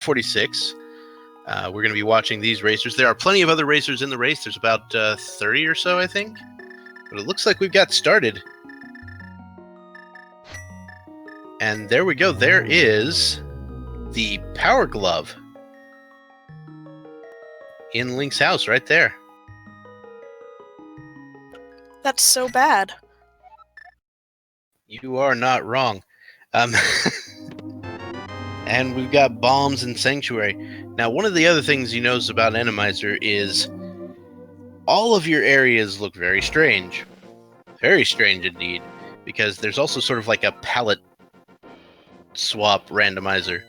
Kova46. We're going to be watching these racers. There are plenty of other racers in the race. There's about 30 or so, I think. But it looks like we've got started. And there we go. There is the Power Glove in Link's house right there. That's so bad. You are not wrong. And we've got bombs and Sanctuary. Now, one of the other things you notice about Enemizer is all of your areas look very strange. Very strange indeed. Because there's also sort of like a palette swap randomizer.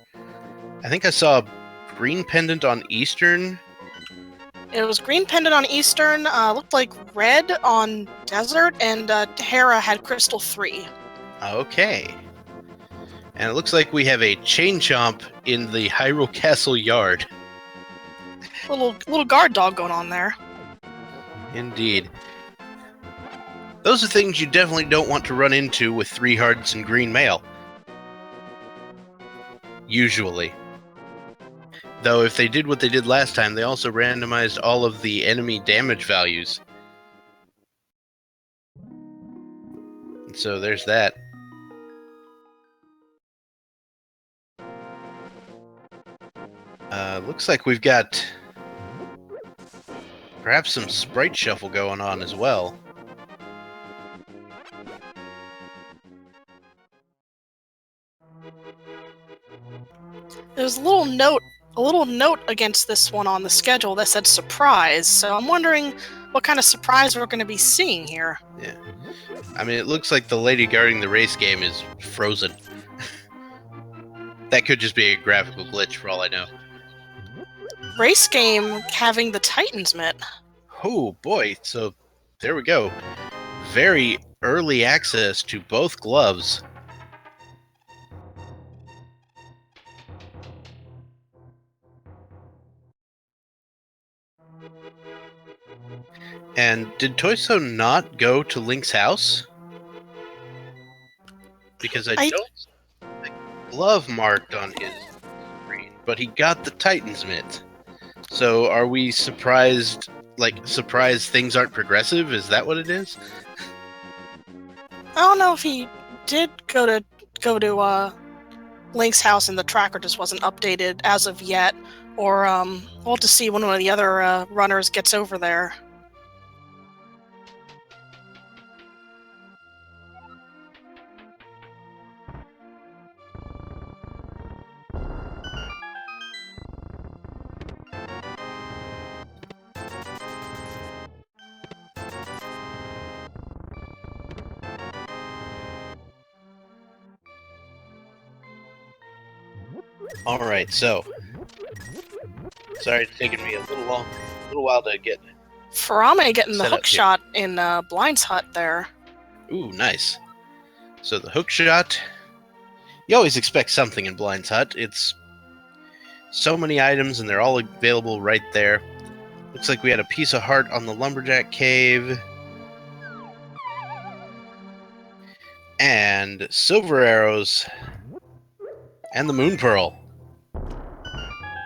I think I saw a green pendant on Eastern. It was green pendant on Eastern, looked like red on Desert, and Hera had Crystal 3. Okay. And it looks like we have a Chain Chomp in the Hyrule Castle yard. Little guard dog going on there. Indeed. Those are things you definitely don't want to run into with 3 hearts and green mail. Usually. Though if they did what they did last time, they also randomized all of the enemy damage values. And so there's that. Looks like we've got perhaps some sprite shuffle going on as well. There's a little note against this one on the schedule that said surprise, so I'm wondering what kind of surprise we're going to be seeing here. Yeah. I mean, it looks like the lady guarding the race game is frozen. That could just be a graphical glitch for all I know. Race game having the Titans mitt. Oh boy, so there we go. Very early access to both gloves. And did Tojso not go to Link's house? Because I don't see the glove marked on his screen, but he got the Titan's mitt. So are we surprised, surprised things aren't progressive? Is that what it is? I don't know if he did go to Link's house and the tracker just wasn't updated as of yet, or we'll have to see when one of the other runners gets over there. Alright, so sorry it's taken me a little while to get Furaime getting the hook here. shot in Blind's hut there. Ooh, nice. So the hook shot, you always expect something in Blind's hut. It's so many items and they're all available right there. Looks like we had a piece of heart on the Lumberjack Cave. And silver arrows. And the Moon Pearl.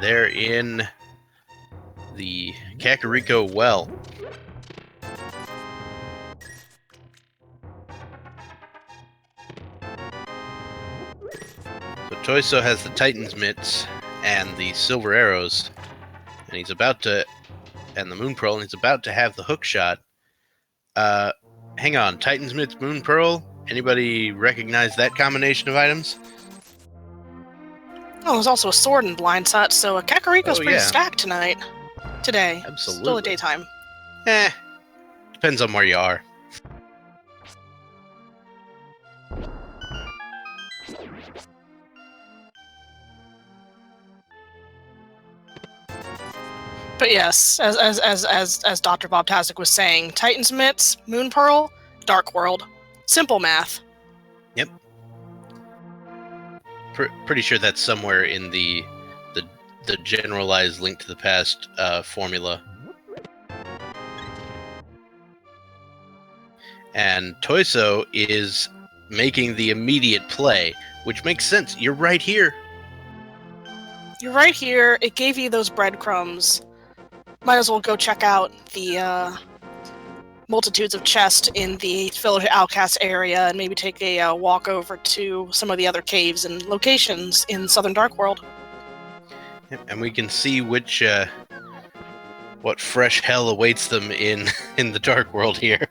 They're in the Kakariko well. So Tojso has the Titan's mitts and the silver arrows. And he's about to... and the Moon Pearl, and he's about to have the hook shot. Hang on, Titan's mitts, Moon Pearl? Anybody recognize that combination of items? Oh, there's also a sword in Blind's hut, so Kakariko's pretty stacked today. Absolutely. Still a daytime. Depends on where you are. But yes, as Dr. Bob Tazik was saying, Titan's mitts, Moon Pearl, Dark World. Simple math. Yep. Pretty sure that's somewhere in the generalized Link to the Past formula. And Tojso is making the immediate play, which makes sense. You're right here. you're right here. It gave you those breadcrumbs. Might as well go check out the multitudes of chests in the Village Outcast area and maybe take a walk over to some of the other caves and locations in Southern Dark World. And we can see which what fresh hell awaits them in the Dark World here,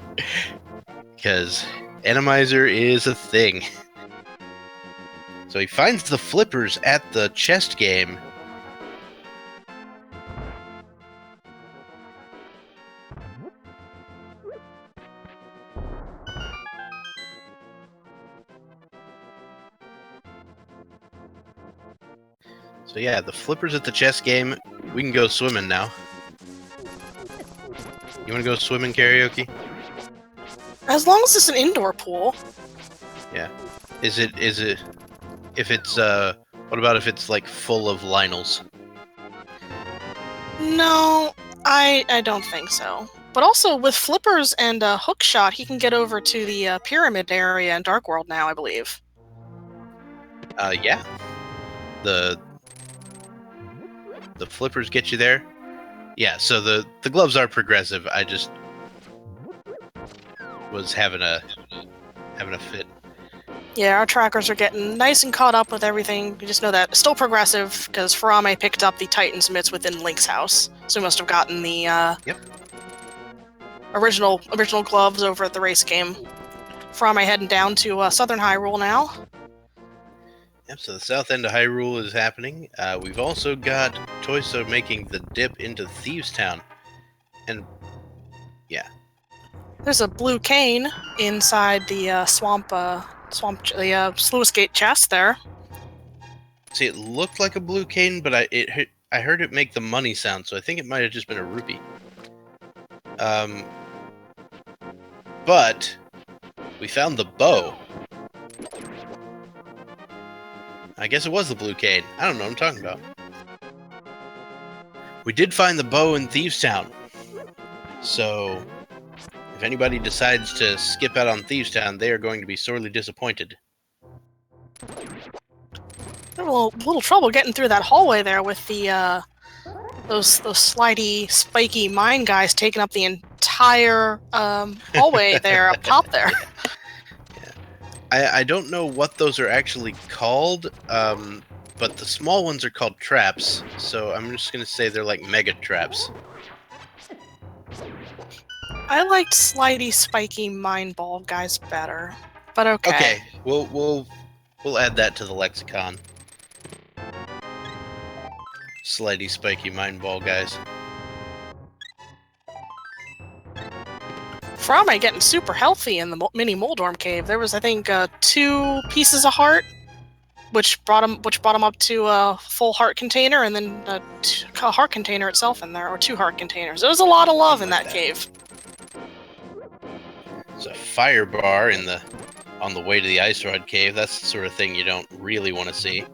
because Enemizer is a thing. So he finds the flippers at the chest game. So yeah, the flippers at the chess game. We can go swimming now. You want to go swimming, Karaoke? As long as it's an indoor pool. Yeah. Is it? If it's what about if it's like full of Lionels? No, I don't think so. But also with flippers and hook shot, he can get over to the pyramid area in Dark World now, I believe. Yeah. The flippers get you there. Yeah, so the gloves are progressive. I just was having a fit. Yeah, our trackers are getting nice and caught up with everything. You just know that it's still progressive because Furaime picked up the Titan's mitts within Link's house, so we must have gotten the original gloves over at the race game. Furaime heading down to Southern Hyrule now. Yep, so the south end of Hyrule is happening. We've also got Tojso making the dip into Thieves Town. And, yeah. There's a blue cane inside the sluice gate chest there. See, it looked like a blue cane, but I heard it make the money sound, so I think it might have just been a rupee. But we found the bow. I guess it was the blue cane. I don't know what I'm talking about. We did find the bow in Thieves Town. So, if anybody decides to skip out on Thieves Town, they are going to be sorely disappointed. There was a little trouble getting through that hallway there with the those slidey, spiky mine guys taking up the entire hallway there up top there. I don't know what those are actually called, but the small ones are called traps, so I'm just going to say they're like mega traps. I liked slidey, spiky mine ball guys better, but okay. Okay, we'll add that to the lexicon. Slidey, spiky mine ball guys. Furaime getting super healthy in the mini Moldorm cave. There was, I think, 2 pieces of heart, which brought him up to a full heart container, and then a heart container itself in there, or 2 heart containers. There was a lot of love in that cave. There's a fire bar on the way to the Ice Rod Cave. That's the sort of thing you don't really want to see.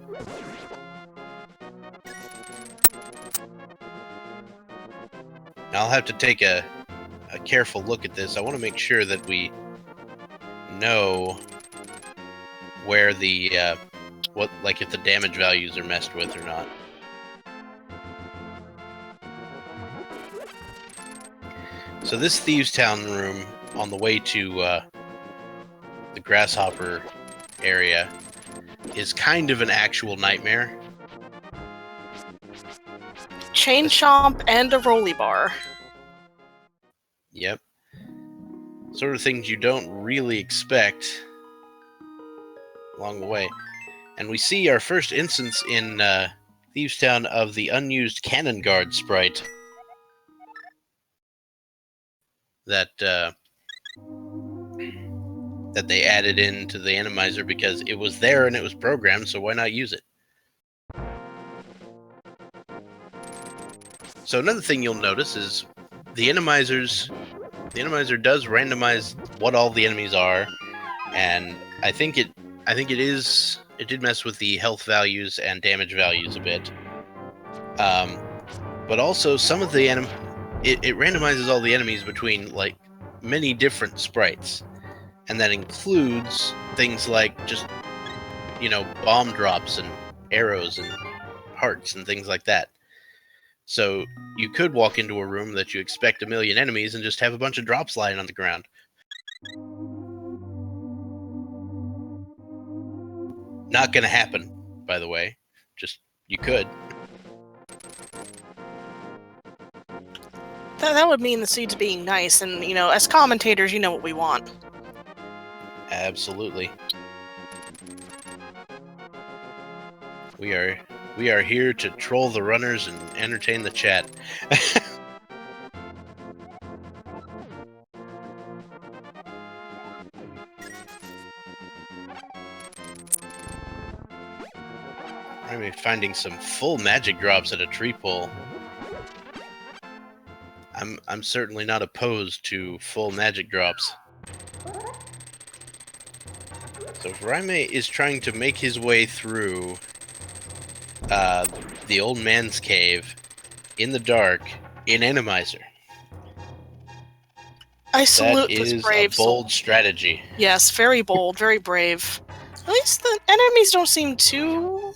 Now I'll have to take a careful look at this. I want to make sure that we know where the if the damage values are messed with or not. So this Thieves Town room on the way to the Grasshopper area is kind of an actual nightmare. Chain chomp and a rolly bar. Yep. Sort of things you don't really expect along the way. And we see our first instance in Thieves Town of the unused Cannon Guard sprite that they added into the Enemizer because it was there and it was programmed, so why not use it? So another thing you'll notice is the Enemizer does randomize what all the enemies are, and I think it did mess with the health values and damage values a bit. But also some of the it randomizes all the enemies between like many different sprites, and that includes things like just bomb drops and arrows and hearts and things like that. So you could walk into a room that you expect a million enemies and just have a bunch of drops lying on the ground. Not gonna happen, by the way. Just, you could. That would mean the seeds being nice, and, you know, as commentators, you know what we want. Absolutely. We are here to troll the runners and entertain the chat. I'm finding some full magic drops at a tree pole. I'm certainly not opposed to full magic drops. So Furaime is trying to make his way through the old man's cave in the dark in Enemizer. I salute That this is brave a bold soul. strategy. Yes, very bold, very brave. At least the enemies don't seem too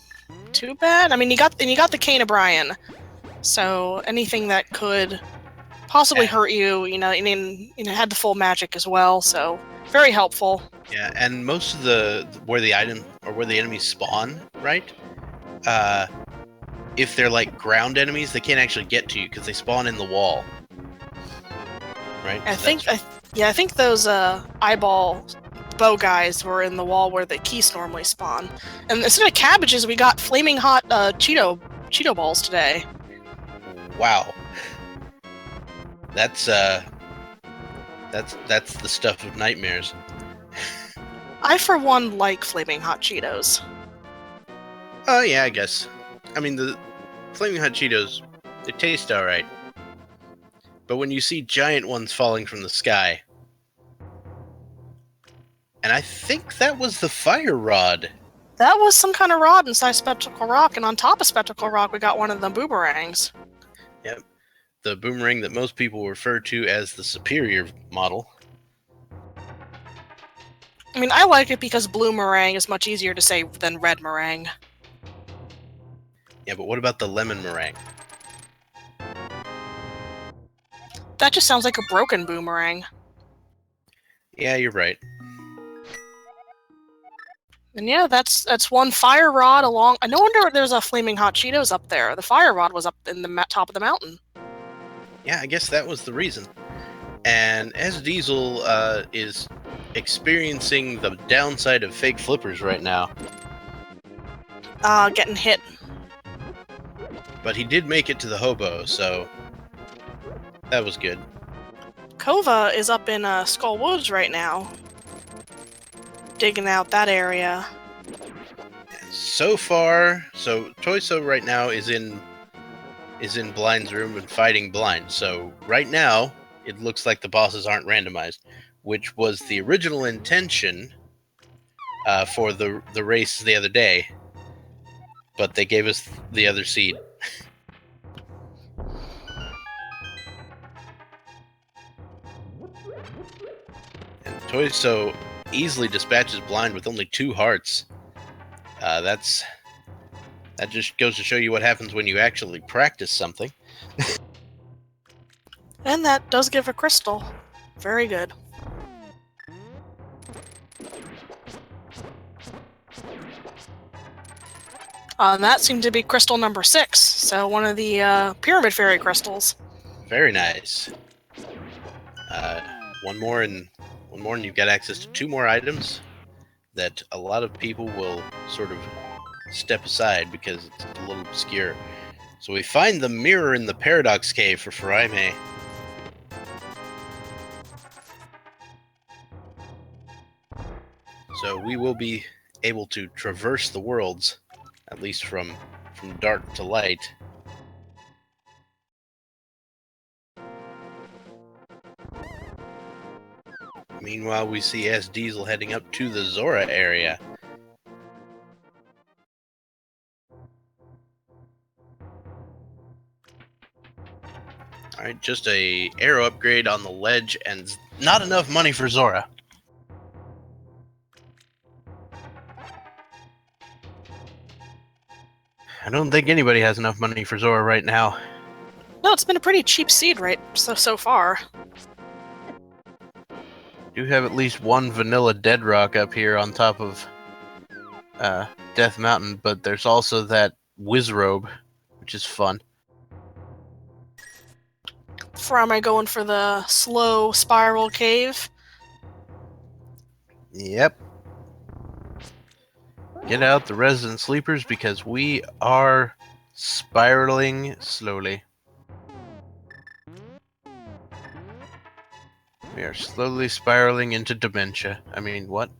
bad. I mean, you got the Cane of Brian, so anything that could possibly hurt you, you know, had the full magic as well, so very helpful. Yeah, and most of where the item or where the enemies spawn, right? If they're like ground enemies, they can't actually get to you because they spawn in the wall. Right? I think those eyeball bow guys were in the wall where the keys normally spawn. And instead of cabbages, we got flaming hot Cheeto balls today. Wow. That's the stuff of nightmares. I, for one, like flaming hot Cheetos. Oh yeah, I guess. I mean, the flaming hot Cheetos, they taste alright. But when you see giant ones falling from the sky, and I think that was the fire rod. That was some kind of rod inside Spectacle Rock, and on top of Spectacle Rock, we got one of the boomerangs. Yep. The boomerang that most people refer to as the superior model. I mean, I like it because blue meringue is much easier to say than red meringue. Yeah, but what about the lemon meringue? That just sounds like a broken boomerang. Yeah, you're right. And yeah, that's one fire rod along. No wonder there's a flaming hot Cheetos up there. The fire rod was up in the top of the mountain. Yeah, I guess that was the reason. And SDiezal is experiencing the downside of fake flippers right now. Getting hit. But he did make it to the hobo, so that was good. Kova is up in Skull Woods right now, digging out that area. So far, so Tojso right now is in Blind's room and fighting Blind. So right now, it looks like the bosses aren't randomized, which was the original intention for the race the other day. But they gave us the other seed. And Tojso easily dispatches Blind with only 2 hearts. That just goes to show you what happens when you actually practice something. And that does give a crystal. Very good. And that seemed to be crystal number 6, so one of the Pyramid Fairy crystals. Very nice. One more, and you've got access to 2 more items that a lot of people will sort of step aside because it's a little obscure. So we find the mirror in the Paradox Cave for Furaime. So we will be able to traverse the worlds, at least from dark to light. Meanwhile, we see SDiezal heading up to the Zora area. Alright, just a arrow upgrade on the ledge and not enough money for Zora. I don't think anybody has enough money for Zora right now. No, it's been a pretty cheap seed so far. Do have at least one vanilla Dead Rock up here on top of Death Mountain, but there's also that Wizrobe, which is fun. Furaime going for the slow spiral cave. Yep. Get out the resident sleepers because we are spiraling slowly. We are slowly spiraling into dementia. I mean, what?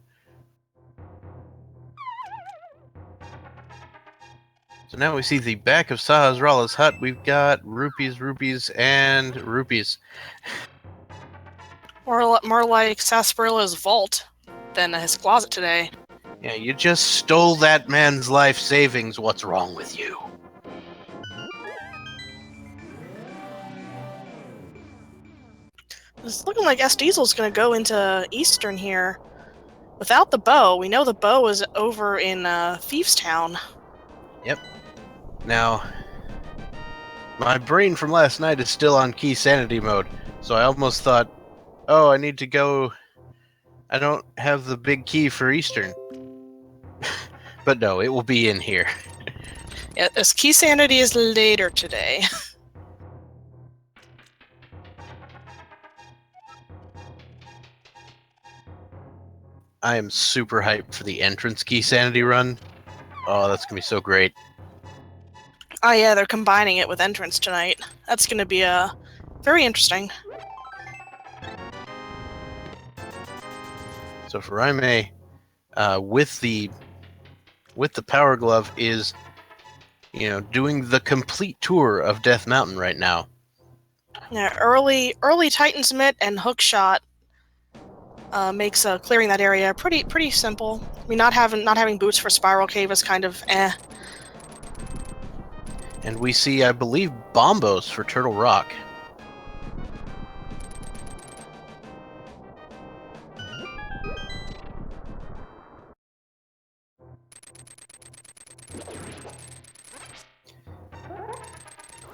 So now we see the back of Sahasrala's hut. We've got rupees, rupees, and rupees. More like Sasparilla's vault than his closet today. Yeah, you just stole that man's life savings. What's wrong with you? It's looking like SDiezal's going to go into Eastern here. Without the bow, we know the bow is over in Thieves Town. Yep. Now, my brain from last night is still on key sanity mode, so I almost thought, oh, I need to go. I don't have the big key for Eastern. But no, it will be in here. Yeah, this key sanity is later today. I am super hyped for the entrance key sanity run. Oh, that's gonna be so great. Oh yeah, they're combining it with entrance tonight. That's gonna be very interesting. So Furaime, with the Power Glove is, doing the complete tour of Death Mountain right now. Yeah, early Titan's Mitt and Hookshot makes clearing that area pretty simple. I mean, not having boots for Spiral Cave is kind of eh. And we see, I believe, Bombos for Turtle Rock.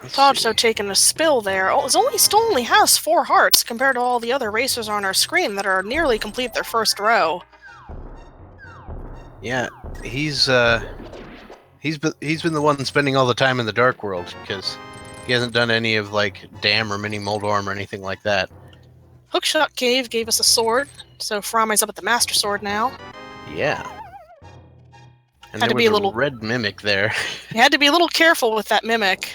Tojso taking a spill there. Oh, still only has 4 hearts compared to all the other racers on our screen that are nearly complete their first row. Yeah, he's been the one spending all the time in the Dark World because he hasn't done any of like Dam or Mini Moldorm or anything like that. Hookshot Cave gave us a sword, so Furaime's up at the Master Sword now. Yeah. And had there to was be a little red mimic there. You had to be a little careful with that mimic.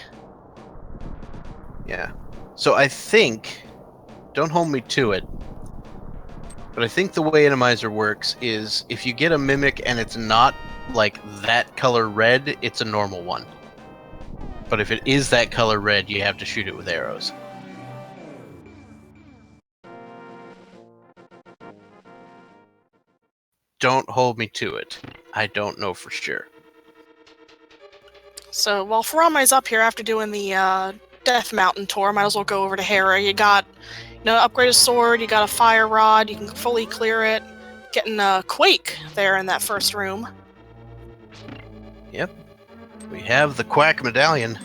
Yeah. So I think, don't hold me to it, but I think the way Enemizer works is if you get a mimic and it's not like that color red, it's a normal one. But if it is that color red, you have to shoot it with arrows. Don't hold me to it. I don't know for sure. So while Furaime's up here after doing the Death Mountain tour, might as well go over to Hera. You got, upgraded sword, you got a fire rod, you can fully clear it. Getting a Quake there in that first room. Yep. We have the Quack Medallion.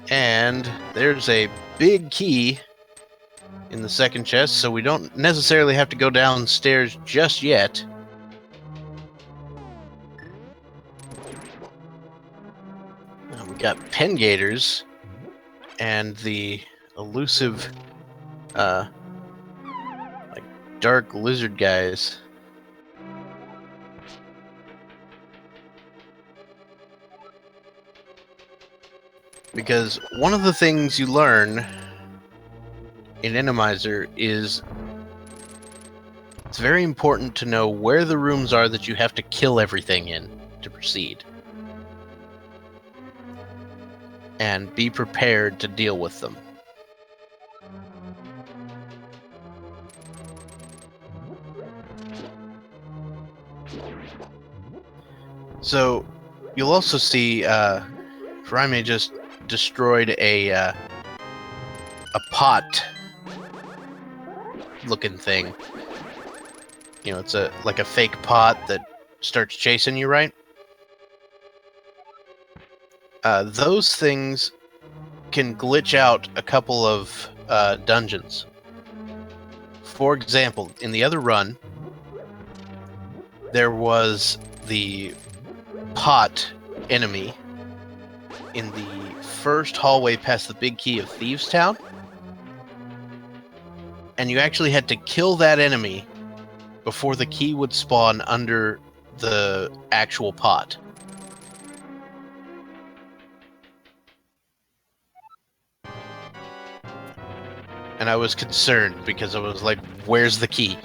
And there's a big key in the second chest, so we don't necessarily have to go downstairs just yet. We got Pengators and the elusive dark lizard guys. Because one of the things you learn in Enemizer is it's very important to know where the rooms are that you have to kill everything in to proceed. And be prepared to deal with them. So, you'll also see Furaime just destroyed a pot looking thing. It's like a fake pot that starts chasing you, right? those things can glitch out a couple of dungeons. For example, in the other run, there was the pot enemy in the first hallway past the big key of Thieves Town, and you actually had to kill that enemy before the key would spawn under the actual pot. And I was concerned because I was like, where's the key?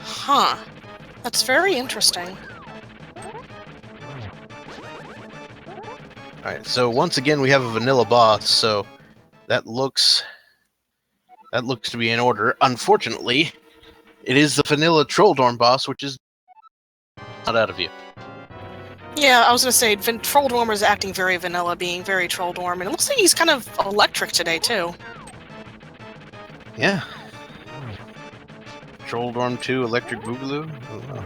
Huh. That's very interesting. Alright, so once again we have a vanilla boss, so that looks to be in order. Unfortunately, it is the vanilla Trolldorm boss, which is not out of view. Yeah, I was gonna say, Trolldorm is acting very vanilla, being very Trolldorm, and it looks like he's kind of electric today, too. Yeah. Trolldorm 2, Electric Boogaloo? Oh, wow.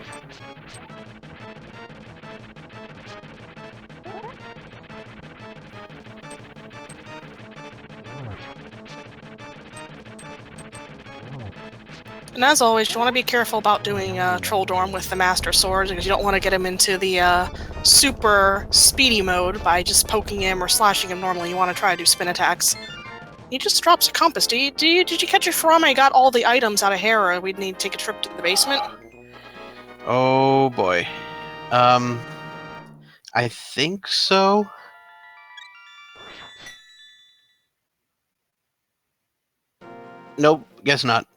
And as always, you want to be careful about doing Trolldorm with the Master Sword, because you don't want to get him into the super speedy mode by just poking him or slashing him normally. You want to try to do spin attacks. He just drops a compass. Did you catch your Furaime? I got all the items out of Hera. We'd need to take a trip to the basement. Oh boy. I think so. Nope, guess not.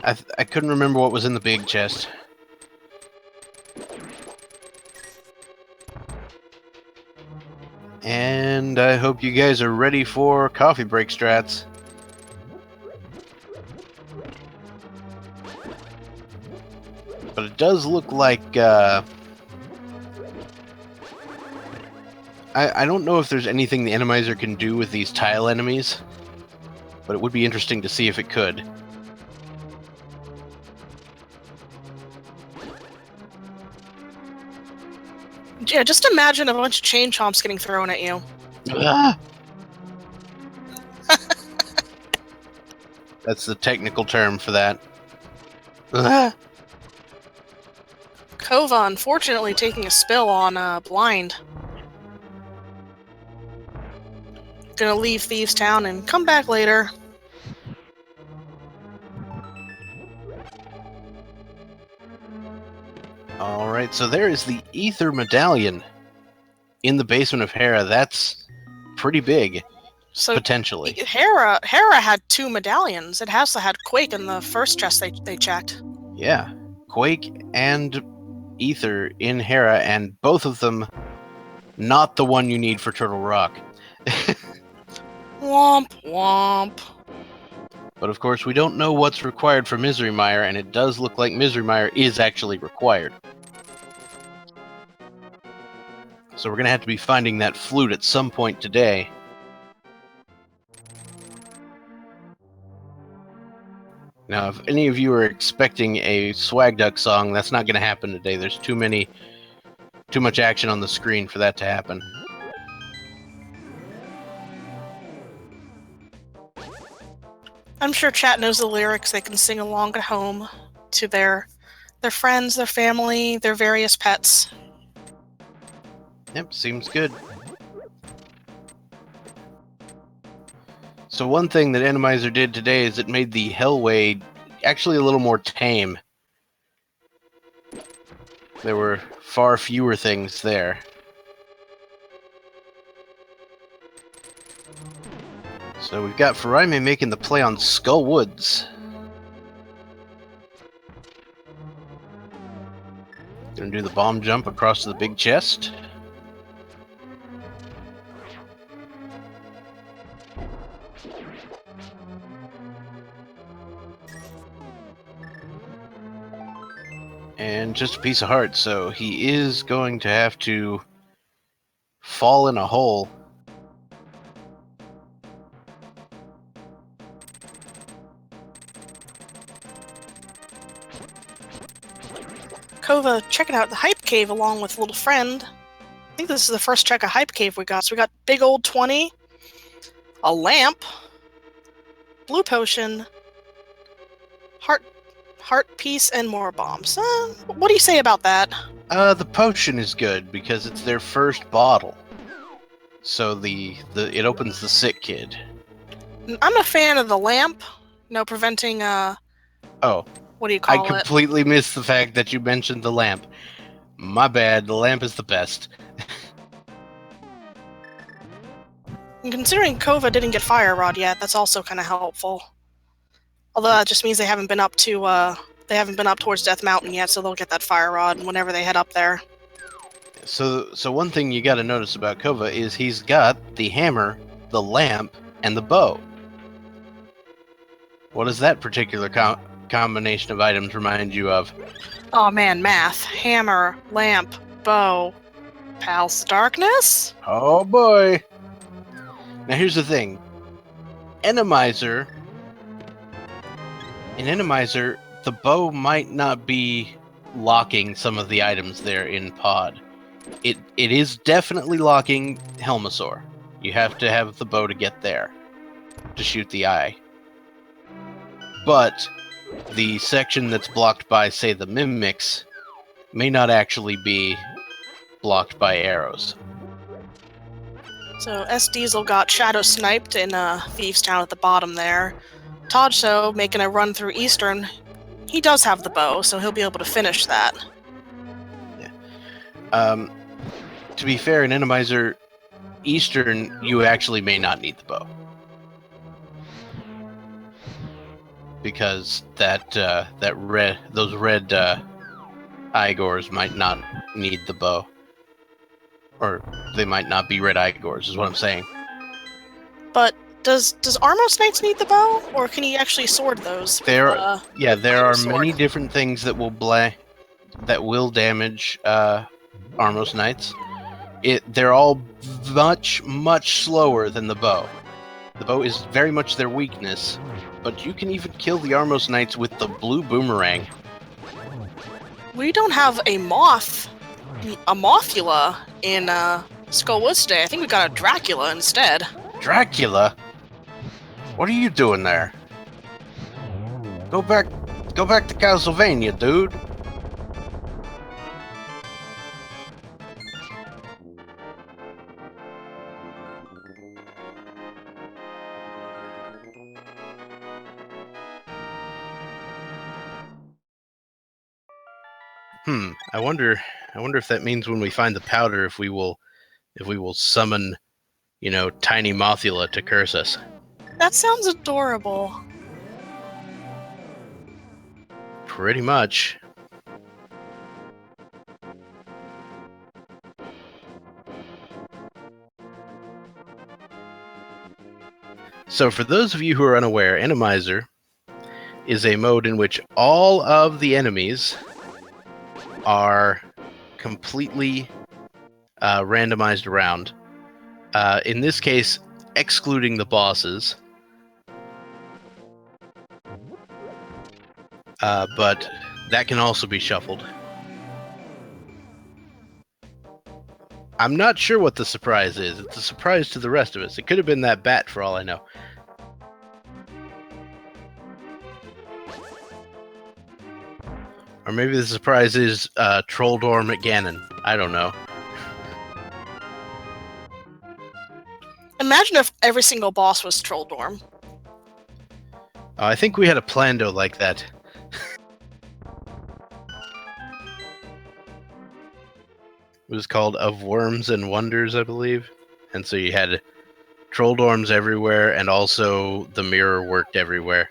I couldn't remember what was in the big chest. And I hope you guys are ready for coffee break strats. But it does look like, I don't know if there's anything the Enemizer can do with these tile enemies, but it would be interesting to see if it could. Yeah, just imagine a bunch of chain chomps getting thrown at you. Ah! That's the technical term for that. Ah! Kova, unfortunately, taking a spill on Blind. Gonna leave Thieves Town and come back later. Alright, so there is the Ether Medallion in the basement of Hera. That's pretty big, So potentially. Hera had 2 medallions. It has to had Quake in the first chest they checked. Yeah, Quake and Ether in Hera, and both of them not the one you need for Turtle Rock. Womp womp. But of course, we don't know what's required for Misery Mire, and it does look like Misery Mire is actually required. So we're going to have to be finding that flute at some point today. Now, if any of you are expecting a Swag Duck song, that's not going to happen today. There's too much action on the screen for that to happen. I'm sure chat knows the lyrics. They can sing along at home to their friends, their family, their various pets. Yep, seems good. So one thing that Enemizer did today is it made the Hellway actually a little more tame. There were far fewer things there. So we've got Furaime making the play on Skull Woods. Gonna do the bomb jump across to the big chest. And just a piece of heart, so he is going to have to fall in a hole. Kova checking out the Hype Cave along with little friend. think this is the first check of Hype Cave we got. So we got big old 20, a lamp, blue potion, heart piece, and more bombs. What do you say about that? The potion is good because it's their first bottle. So it opens the sick kid. I'm a fan of the lamp. Preventing Oh, what do you I call it? completely missed the fact that you mentioned the lamp. My bad, the lamp is the best. And considering Kova didn't get Fire Rod yet, that's also kind of helpful. Although that just means they haven't been up towards Death Mountain yet, so they'll get that Fire Rod whenever they head up there. So one thing you got to notice about Kova is he's got the hammer, the lamp, and the bow. What does that particular combination of items remind you of? Oh man, math. Hammer, lamp, bow, Pals Darkness? Oh boy! Now here's the thing. In Enemizer, the bow might not be locking some of the items there in Pod. It is definitely locking Helmasaur. You have to have the bow to get there, to shoot the eye. But the section that's blocked by, say, the Mimics may not actually be blocked by arrows. So SDiezal got shadow sniped in Thieves Town at the bottom there. Tojso making a run through Eastern. He does have the bow, so he'll be able to finish that. Yeah. To be fair, in Enemizer Eastern, you actually may not need the bow. Because those red Igors might not need the bow. Or they might not be red Igors, is what I'm saying. But does Armos Knights need the bow, or can he actually sword those? There are many different things that will damage Armos Knights. They're all much slower than the bow. The bow is very much their weakness, but you can even kill the Armos Knights with the blue boomerang. We don't have a Mothula in Skullwoods today. I think we got a Dracula instead. Dracula? What are you doing there? Go back to Castlevania, dude. I wonder if that means when we find the powder, if we will summon, tiny Mothula to curse us. That sounds adorable. Pretty much. So for those of you who are unaware, Enemizer is a mode in which all of the enemies are completely randomized around. In this case, excluding the bosses. But that can also be shuffled. I'm not sure what the surprise is. It's a surprise to the rest of us. It could have been that bat for all I know. Or maybe the surprise is Trolldor McGannon. I don't know. Imagine if every single boss was Trolldorm. I think we had a Plando like that. It was called Of Worms and Wonders, I believe. And so you had Trolldorms everywhere, and also the mirror worked everywhere.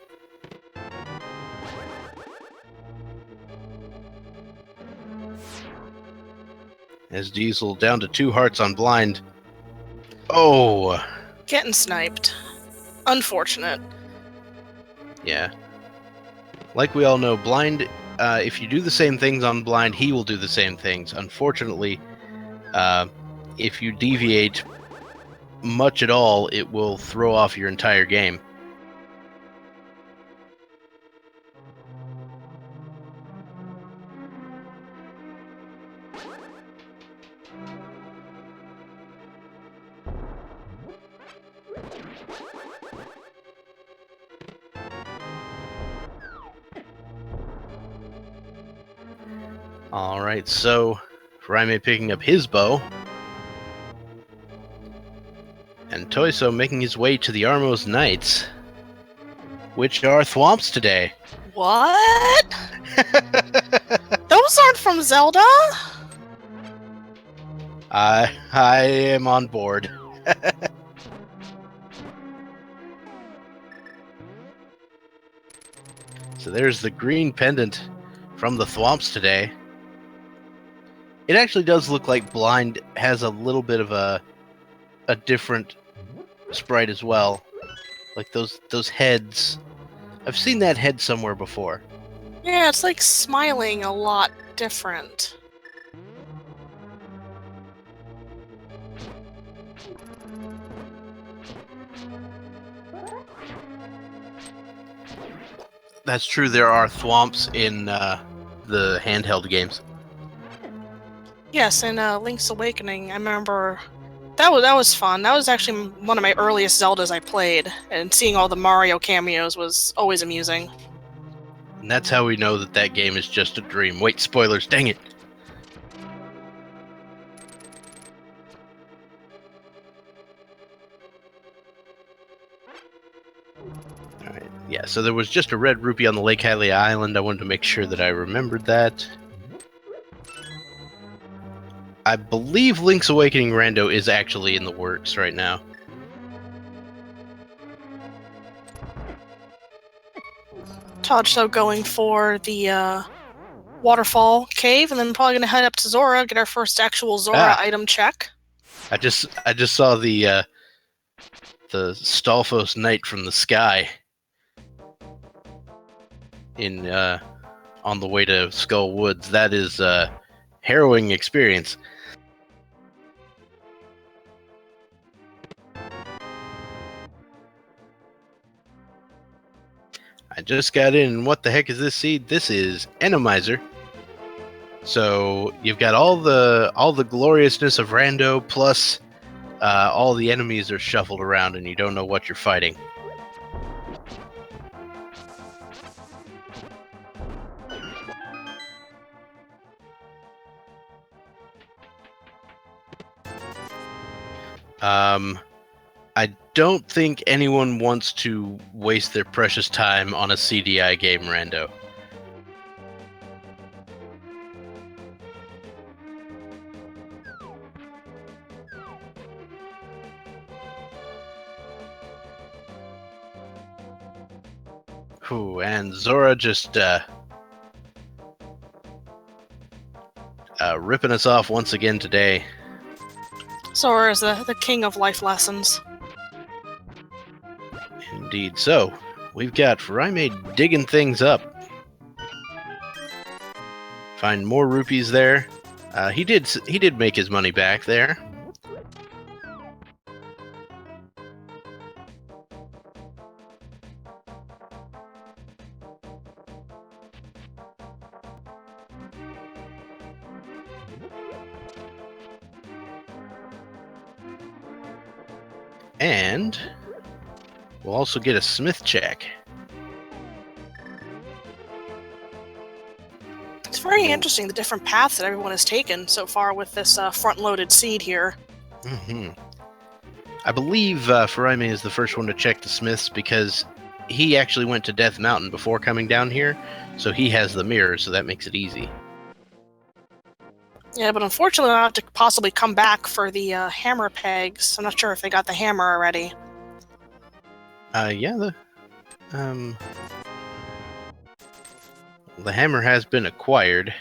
SDiezal down to 2 hearts on blind. Oh! Getting sniped. Unfortunate. Yeah. Like we all know, blind, if you do the same things on blind, he will do the same things. Unfortunately, if you deviate much at all, it will throw off your entire game. Alright, so Furaime picking up his bow. And Tojso making his way to the Armos Knights, which are thwomps today. What? Those aren't from Zelda? I am on board. So there's the green pendant from the thwomps today. It actually does look like Blind has a little bit of a different sprite as well. Like those heads. I've seen that head somewhere before. Yeah, it's like smiling a lot different. That's true, there are thwomps in the handheld games. Yes, in Link's Awakening, I remember that was fun. That was actually one of my earliest Zeldas I played, and seeing all the Mario cameos was always amusing. And that's how we know that that game is just a dream. Wait, spoilers, dang it. Alright, yeah, so there was just a red rupee on the Lake Hylia Island. I wanted to make sure that I remembered that. I believe Link's Awakening Rando is actually in the works right now. Tojso going for the waterfall cave, and then probably going to head up to Zora, get our first actual Zora item check. I just saw the Stalfos Knight from the sky in on the way to Skull Woods. That is a harrowing experience. I just got in. What the heck is this seed? This is Enemizer. So you've got all the gloriousness of Rando, plus all the enemies are shuffled around, and you don't know what you're fighting. I don't think anyone wants to waste their precious time on a CDI game, Rando. Ooh, and Zora just ripping us off once again today. Zora is the king of life lessons. Indeed. So, we've got Furaime digging things up. Find more rupees there. He did make his money back there. And we'll also get a smith check. It's very interesting the different paths that everyone has taken so far with this front-loaded seed here. Mm-hmm. I believe Furaime is the first one to check the smiths because he actually went to Death Mountain before coming down here, so he has the mirror, so that makes it easy. Yeah, but unfortunately I'll have to possibly come back for the hammer pegs. I'm not sure if they got the hammer already. Yeah, the hammer has been acquired,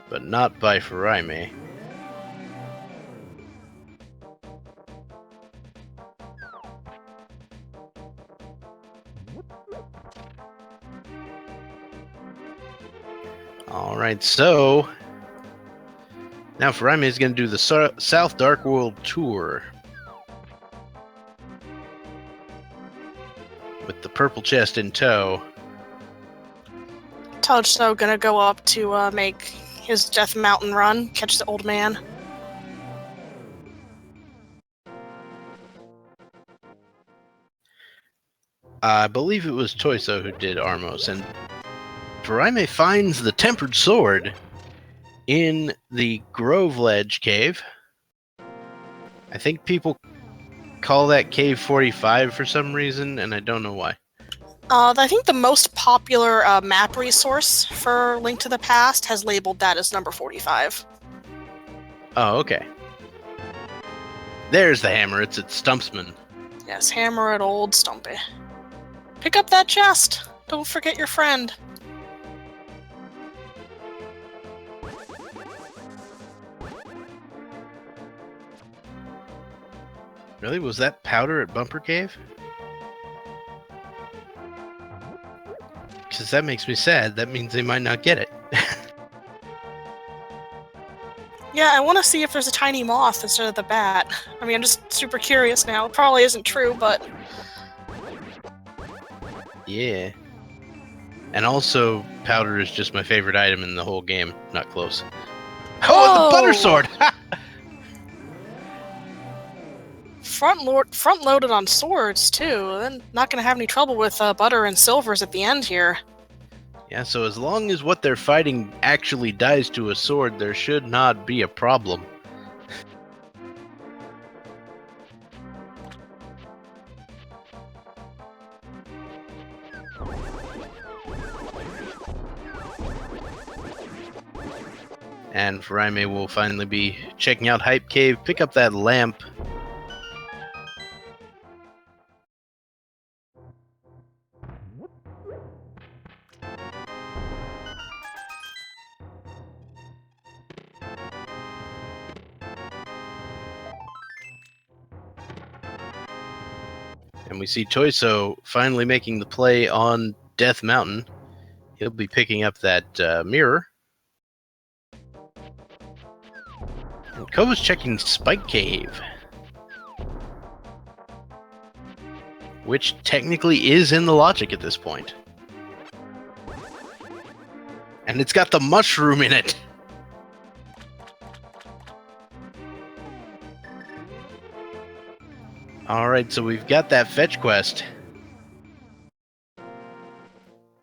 but not by Furaime. Alright, so now Furaime is going to do the South Dark World Tour with the purple chest in tow. Tojso gonna go up to make his Death Mountain run, catch the old man. I believe it was Tojso who did Armos, and Furaime finds the Tempered Sword. in the Grove Ledge cave. I think people call that Cave 45 for some reason, and I don't know why. I think the most popular map resource for Link to the Past has labeled that as number 45. Oh, okay. There's the hammer. It's at Stumpsman. Yes, hammer at Old Stumpy. Pick up that chest. Don't forget your friend. Really? Was that powder at Bumper Cave? Because that makes me sad. That means they might not get it. Yeah, I want to see if there's a tiny moth instead of the bat. I mean, I'm just super curious now. It probably isn't true, but... Yeah. And also, powder is just my favorite item in the whole game. Not close. Oh, the butter sword! Front-loaded on swords, too. Then not going to have any trouble with butter and silvers at the end here. Yeah, so as long as what they're fighting actually dies to a sword, there should not be a problem. And Furaime will finally be checking out Hype Cave, pick up that lamp. And we see Tojso finally making the play on Death Mountain. He'll be picking up that mirror. And Kova's checking Spike Cave, which technically is in the logic at this point. And it's got the mushroom in it. Alright, so we've got that fetch quest.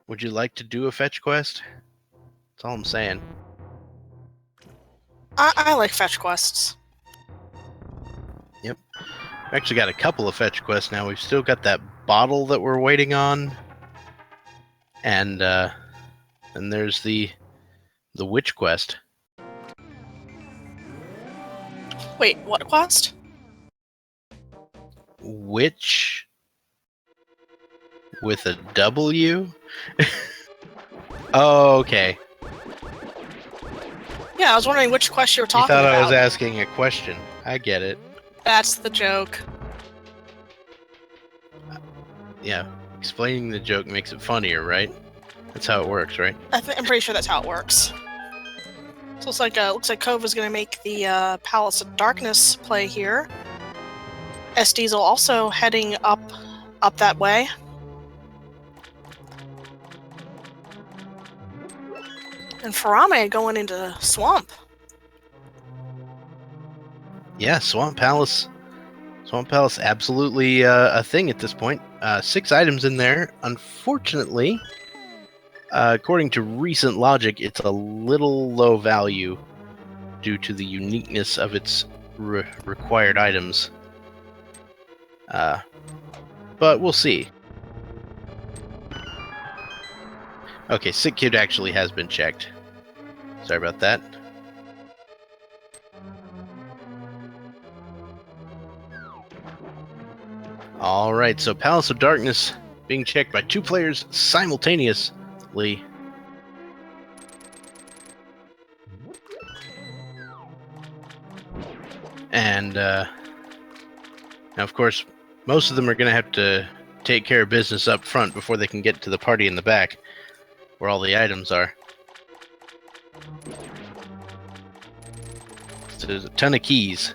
Would you like to do a fetch quest? That's all I'm saying. I like fetch quests. Yep. We've actually got a couple of fetch quests now. We've still got that bottle that we're waiting on. And there's the witch quest. Wait, what quest? Witch with a W? Oh, okay. Yeah, I was wondering which quest you were talking You about. thought I was asking a question. I get it. That's the joke. Yeah, explaining the joke makes it funnier, right? That's how it works, right? I'm pretty sure that's how it works. So looks like Kova's going to make the Palace of Darkness play here. SDiezal also heading up that way. And Furaime going into Swamp. Yeah, Swamp Palace. Swamp Palace, absolutely a thing at this point. 6 items in there. Unfortunately, according to recent logic, it's a little low value due to the uniqueness of its required items. But we'll see. Okay, Sick Kid actually has been checked. Sorry about that. Alright, so Palace of Darkness being checked by 2 players simultaneously. And now, of course, most of them are going to have to take care of business up front before they can get to the party in the back, where all the items are. So there's a ton of keys.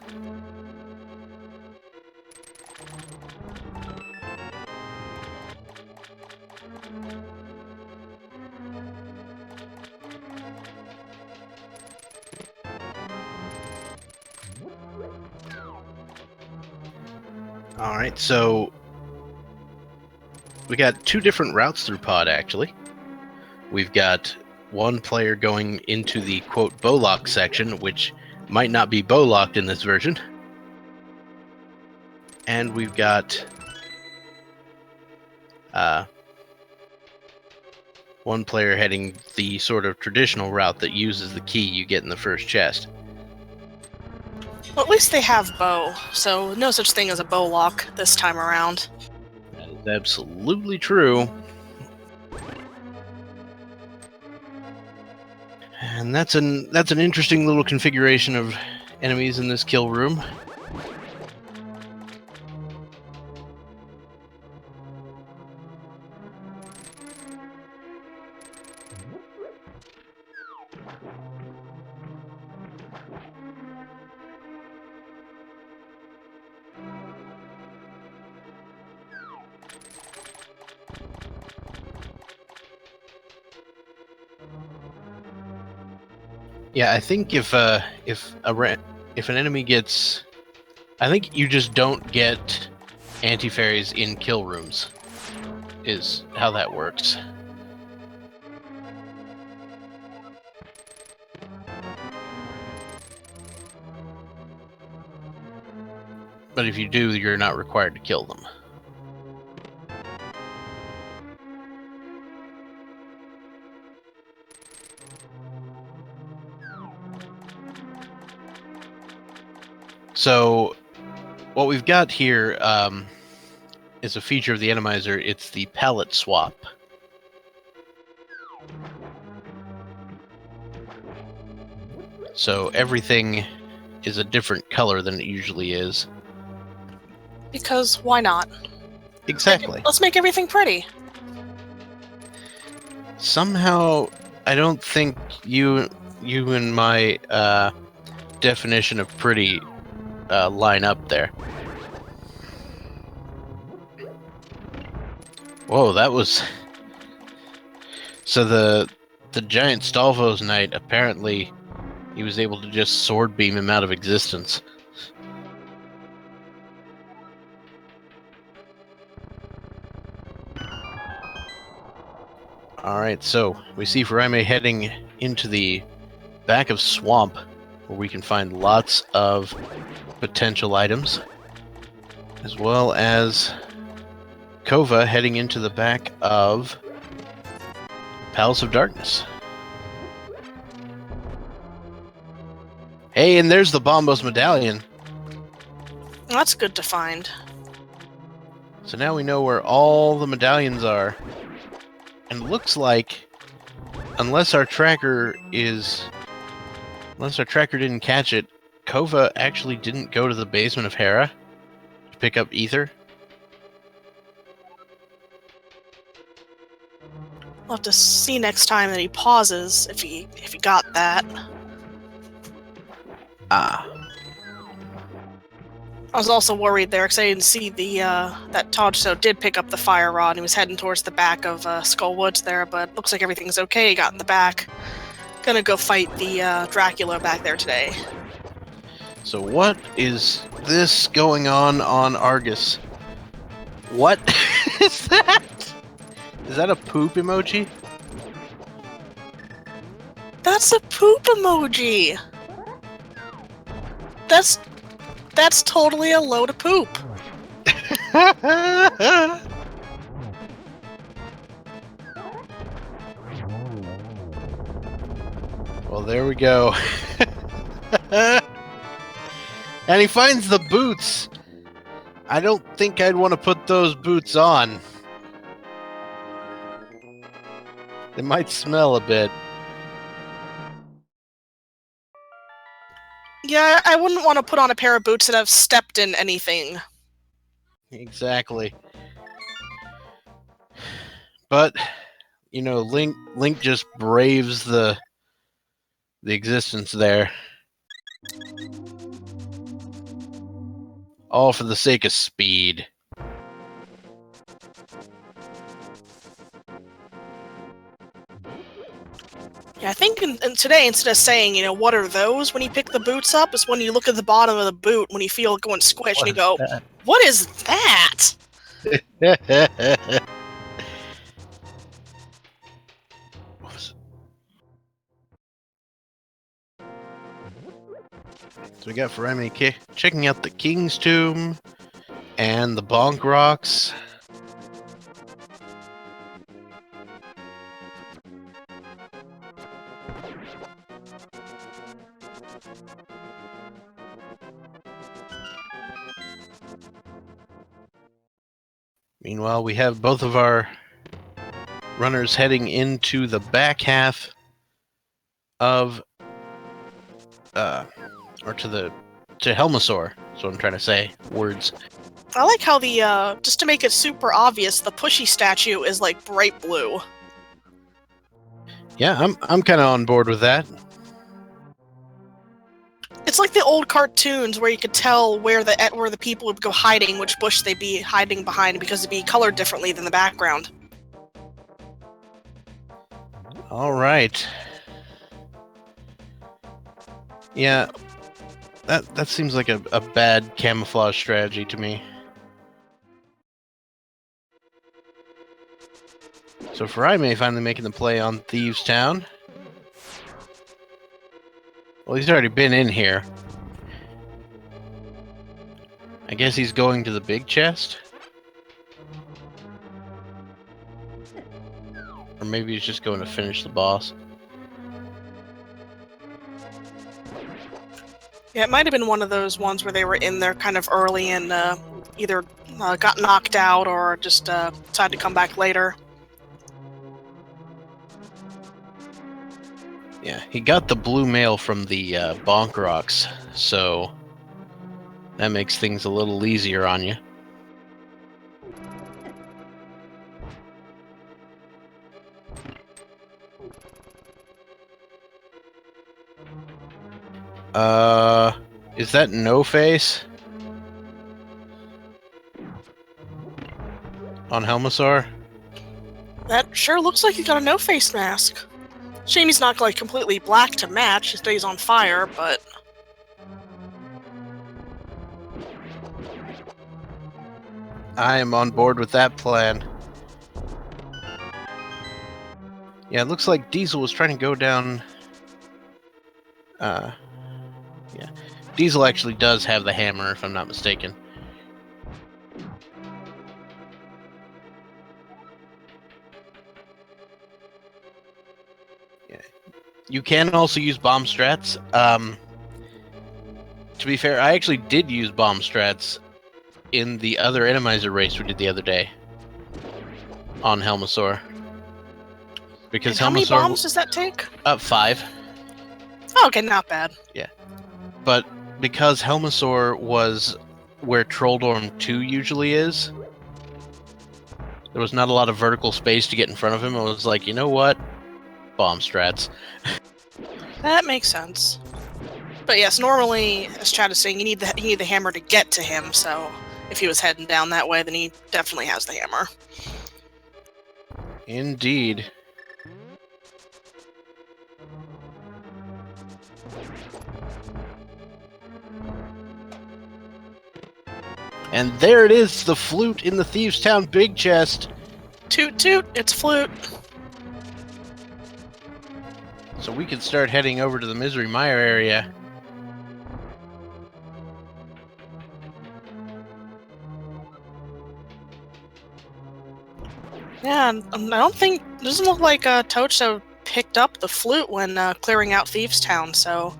Alright, so we got 2 different routes through Pod, actually. We've got one player going into the quote bowlock section, which might not be bowlocked in this version. And we've got one player heading the sort of traditional route that uses the key you get in the first chest. Well, at least they have bow, so no such thing as a bow lock this time around. That is absolutely true. And that's an interesting little configuration of enemies in this kill room. Yeah, I think if an enemy gets, I think you just don't get anti-fairies in kill rooms, is how that works. But if you do, you're not required to kill them. So what we've got here is a feature of the Enemizer. It's the palette swap. So everything is a different color than it usually is. Because why not? Exactly. Let's make everything pretty. Somehow, I don't think you and my definition of pretty line up there. Whoa, that was... So the giant Stalvos Knight, apparently he was able to just sword beam him out of existence. Alright, so we see Furaime heading into the back of Swamp, where we can find lots of potential items, as well as Kova heading into the back of Palace of Darkness. Hey, and there's the Bombos medallion. That's good to find. So now we know where all the medallions are. And it looks like, unless our tracker didn't catch it, Kova actually didn't go to the basement of Hera to pick up Ether. We'll have to see next time that he pauses if he got that. Ah. I was also worried there because I didn't see that Tojso did pick up the fire rod and he was heading towards the back of Skull Woods there, but looks like everything's okay. He got in the back. Gonna go fight the Dracula back there today. So what is this going on Argus? What is that? Is that a poop emoji? That's a poop emoji! That's totally a load of poop. Well, there we go. And he finds the boots. I don't think I'd want to put those boots on. They might smell a bit. Yeah, I wouldn't want to put on a pair of boots that have stepped in anything. Exactly. But, you know, Link just braves the existence there. All for the sake of speed. Yeah, I think today, instead of saying, you know, what are those when you pick the boots up, is when you look at the bottom of the boot when you feel it going squish and you go, what is that? So we got Furaime checking out the King's Tomb and the Bonk Rocks. Meanwhile, we have both of our runners heading into the back half of, or to Helmasaur. That's what I'm trying to say. Words. I like how the, just to make it super obvious, the pushy statue is like bright blue. Yeah, I'm kind of on board with that. It's like the old cartoons where you could tell where the people would go hiding, which bush they'd be hiding behind, because it'd be colored differently than the background. All right. Yeah, that seems like a bad camouflage strategy to me. So Furaime finally making the play on Thieves Town. Well, he's already been in here. I guess he's going to the big chest? Or maybe he's just going to finish the boss. Yeah, it might have been one of those ones where they were in there kind of early and either got knocked out or just decided to come back later. Yeah, he got the blue mail from the Bonk Rocks, so that makes things a little easier on you. Is that No Face? On Helmasaur? That sure looks like he got a no-face mask. Shame he's not like completely black to match, he stays on fire, but... I am on board with that plan. Yeah, it looks like Diesel was trying to go down... yeah. Diesel actually does have the hammer, if I'm not mistaken. Yeah. You can also use bomb strats. To be fair, I actually did use bomb strats in the other Enemizer race we did the other day on Helmasaur. Because and how many bombs does that take? 5. Oh, okay, not bad. Yeah. But because Helmasaur was where Trolldorm 2 usually is, there was not a lot of vertical space to get in front of him. I was like, you know what? Bomb strats. That makes sense. But yes, normally, as Chad is saying, you need the hammer to get to him, so if he was heading down that way, then he definitely has the hammer. Indeed. And there it is, the flute in the Thieves Town big chest. Toot toot, it's flute. So we can start heading over to the Misery Mire area. Yeah, I don't think... It doesn't look like Tojso picked up the flute when clearing out Thieves Town, so...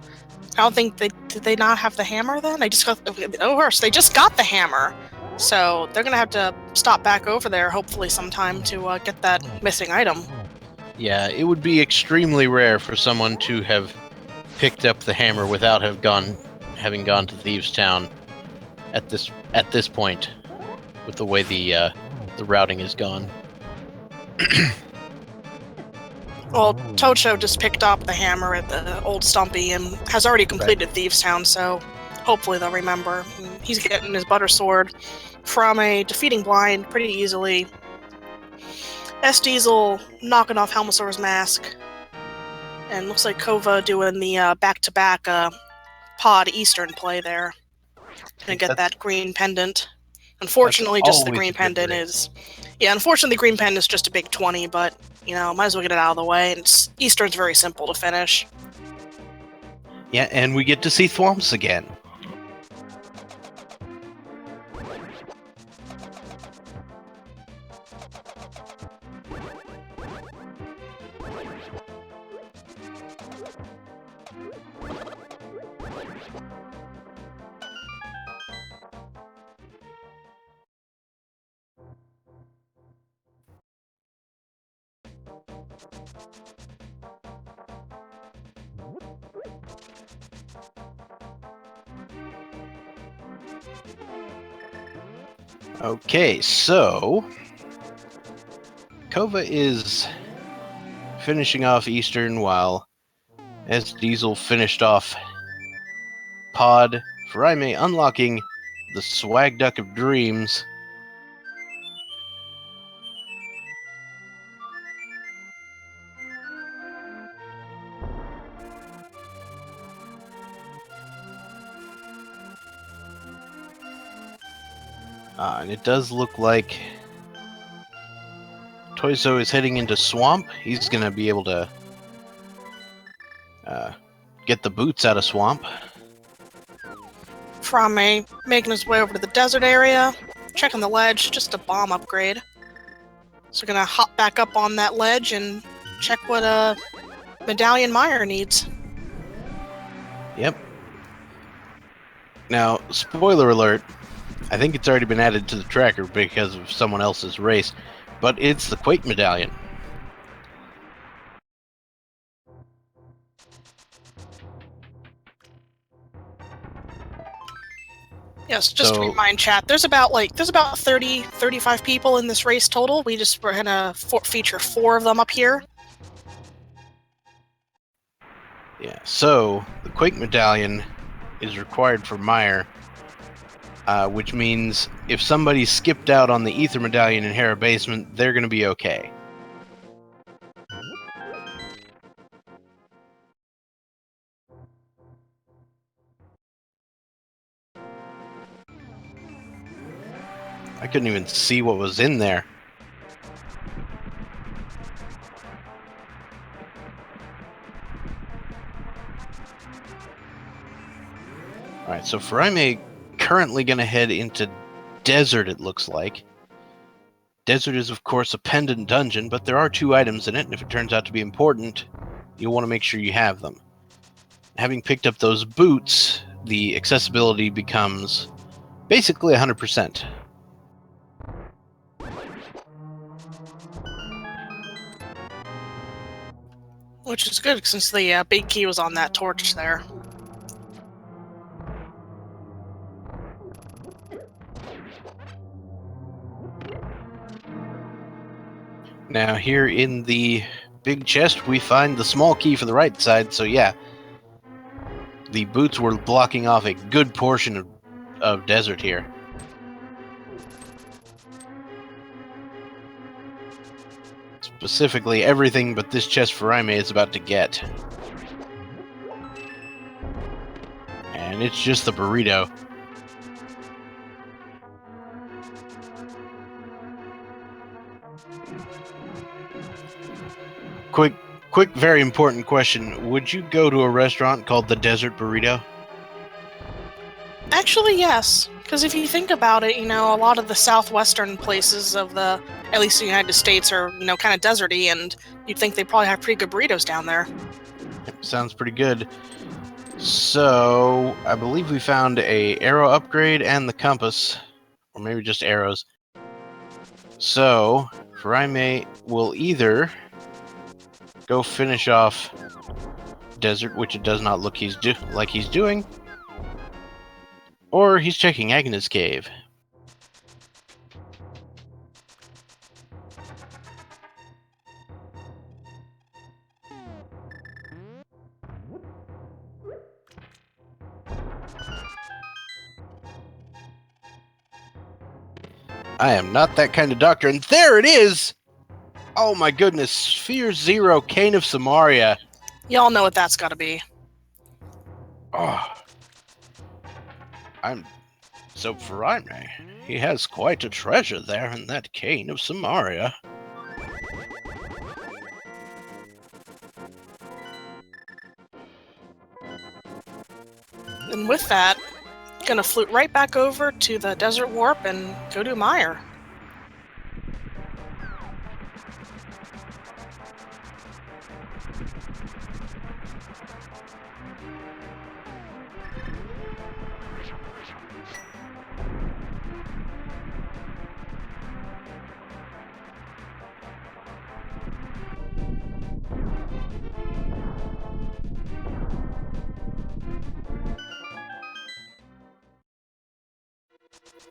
I don't think did they not have the hammer then? They just got... Oh, worse, they just got the hammer! So they're gonna have to stop back over there, hopefully sometime, to get that missing item. Yeah, it would be extremely rare for someone to have picked up the hammer without having gone to Thieves Town at this point, with the way the routing is gone. Well, Tojso just picked up the hammer at the old Stumpy and has already completed Thieves Town, so hopefully they'll remember. He's getting his butter sword from a defeating blind pretty easily. SDiezal knocking off Helmasaur's mask. And looks like Kova doing the back-to-back pod Eastern play there. Gonna get that green pendant. Unfortunately, just the green pendant is... Yeah, unfortunately, the green pendant is just a big 20, but, you know, might as well get it out of the way. And Eastern's very simple to finish. Yeah, and we get to see Thwomps again. Okay, so Kova is finishing off Eastern while SDiezal finished off Pod. Furaime unlocking the Swag Duck of Dreams. And it does look like Tojso is heading into Swamp. He's going to be able to get the boots out of Swamp. Furaime making his way over to the desert area, checking the ledge, just a bomb upgrade. So we're gonna hop back up on that ledge and check what Medallion Meyer needs. Yep. Now, spoiler alert, I think it's already been added to the tracker because of someone else's race, but it's the Quake Medallion. Yes, just to remind chat, there's about 30, 35 people in this race total. We're gonna feature 4 of them up here. Yeah, so the Quake Medallion is required for Meyer, which means if somebody skipped out on the Ether Medallion in Hera Basement, they're going to be okay. I couldn't even see what was in there. Alright, so Furaime currently going to head into Desert, it looks like. Desert is, of course, a pendant dungeon, but there are 2 items in it, and if it turns out to be important, you'll want to make sure you have them. Having picked up those boots, the accessibility becomes basically 100%. Which is good, since the big key was on that torch there. Now, here in the big chest, we find the small key for the right side, so yeah. The boots were blocking off a good portion of desert here. Specifically, everything but this chest Furaime is about to get. And it's just the burrito. Quick, very important question. Would you go to a restaurant called the Desert Burrito? Actually, yes. Because if you think about it, a lot of the southwestern places of at least the United States are, kind of deserty, and you'd think they probably have pretty good burritos down there. Sounds pretty good. So, I believe we found a arrow upgrade and the compass. Or maybe just arrows. So, Furaime will either go finish off Desert, which it does not look like he's doing, or he's checking Agnes Cave. I am not that kind of doctor, and there it is! Oh my goodness, Sphere Zero, Cane of Samaria. Y'all know what that's gotta be. Oh. So Furaime, he has quite a treasure there in that Cane of Samaria. And with that, gonna flute right back over to the Desert Warp and go to Meyer.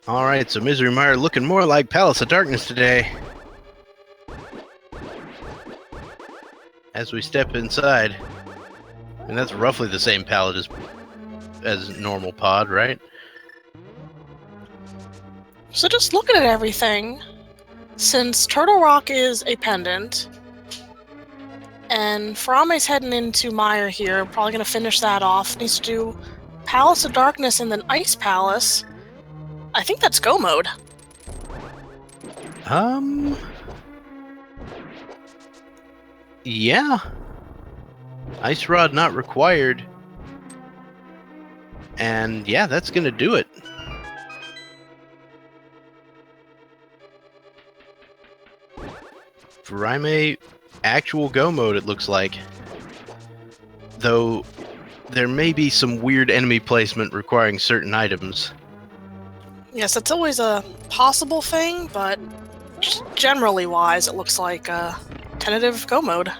Alright, so Misery Mire looking more like Palace of Darkness today. As we step inside. And that's roughly the same palette as normal pod, right? So just looking at everything, since Turtle Rock is a pendant, and Furaime's heading into Mire here, probably going to finish that off, needs to do Palace of Darkness and then Ice Palace. I think that's go mode. Yeah. Ice Rod not required. And yeah, that's gonna do it. Furaime, actual go mode, it looks like. Though there may be some weird enemy placement requiring certain items. Yes, that's always a possible thing, but generally wise, it looks like a tentative go mode.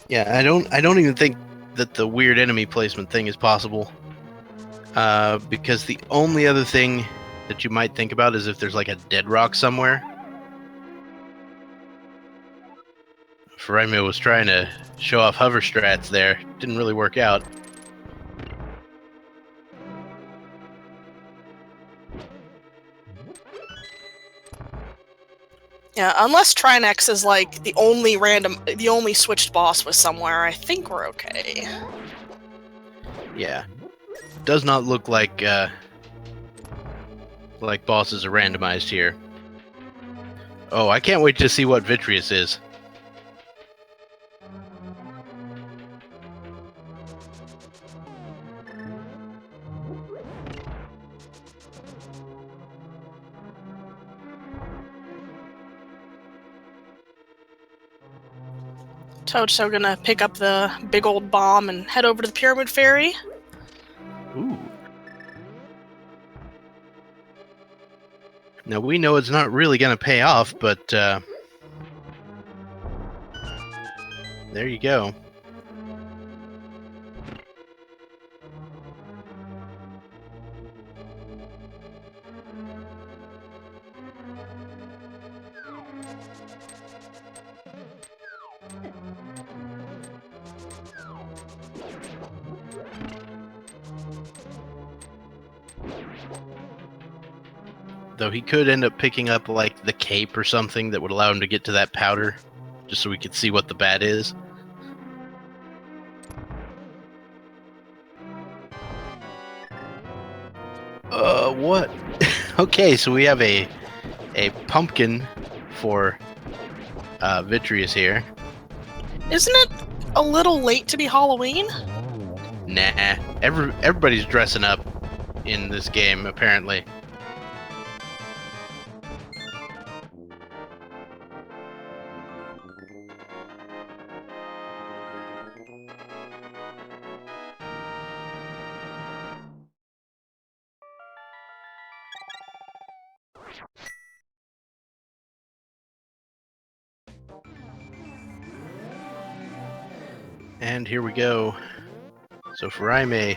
Yeah, I don't even think that the weird enemy placement thing is possible. Because the only other thing that you might think about is if there's like a dead rock somewhere. Furaime was trying to show off hover strats there. Didn't really work out. Yeah, unless Trinex is like the only switched boss was somewhere, I think we're okay. Yeah. Does not look like bosses are randomized here. Oh, I can't wait to see what Vitreous is. Tojso gonna pick up the big old bomb and head over to the Pyramid Fairy. Ooh. Now we know it's not really gonna pay off, but there you go. Though he could end up picking up like the cape or something that would allow him to get to that powder, just so we could see what the bat is. What? Okay, so we have a pumpkin for Vitreous here. Isn't it a little late to be Halloween? Nah, everybody's dressing up in this game, apparently. And here we go. So Furaime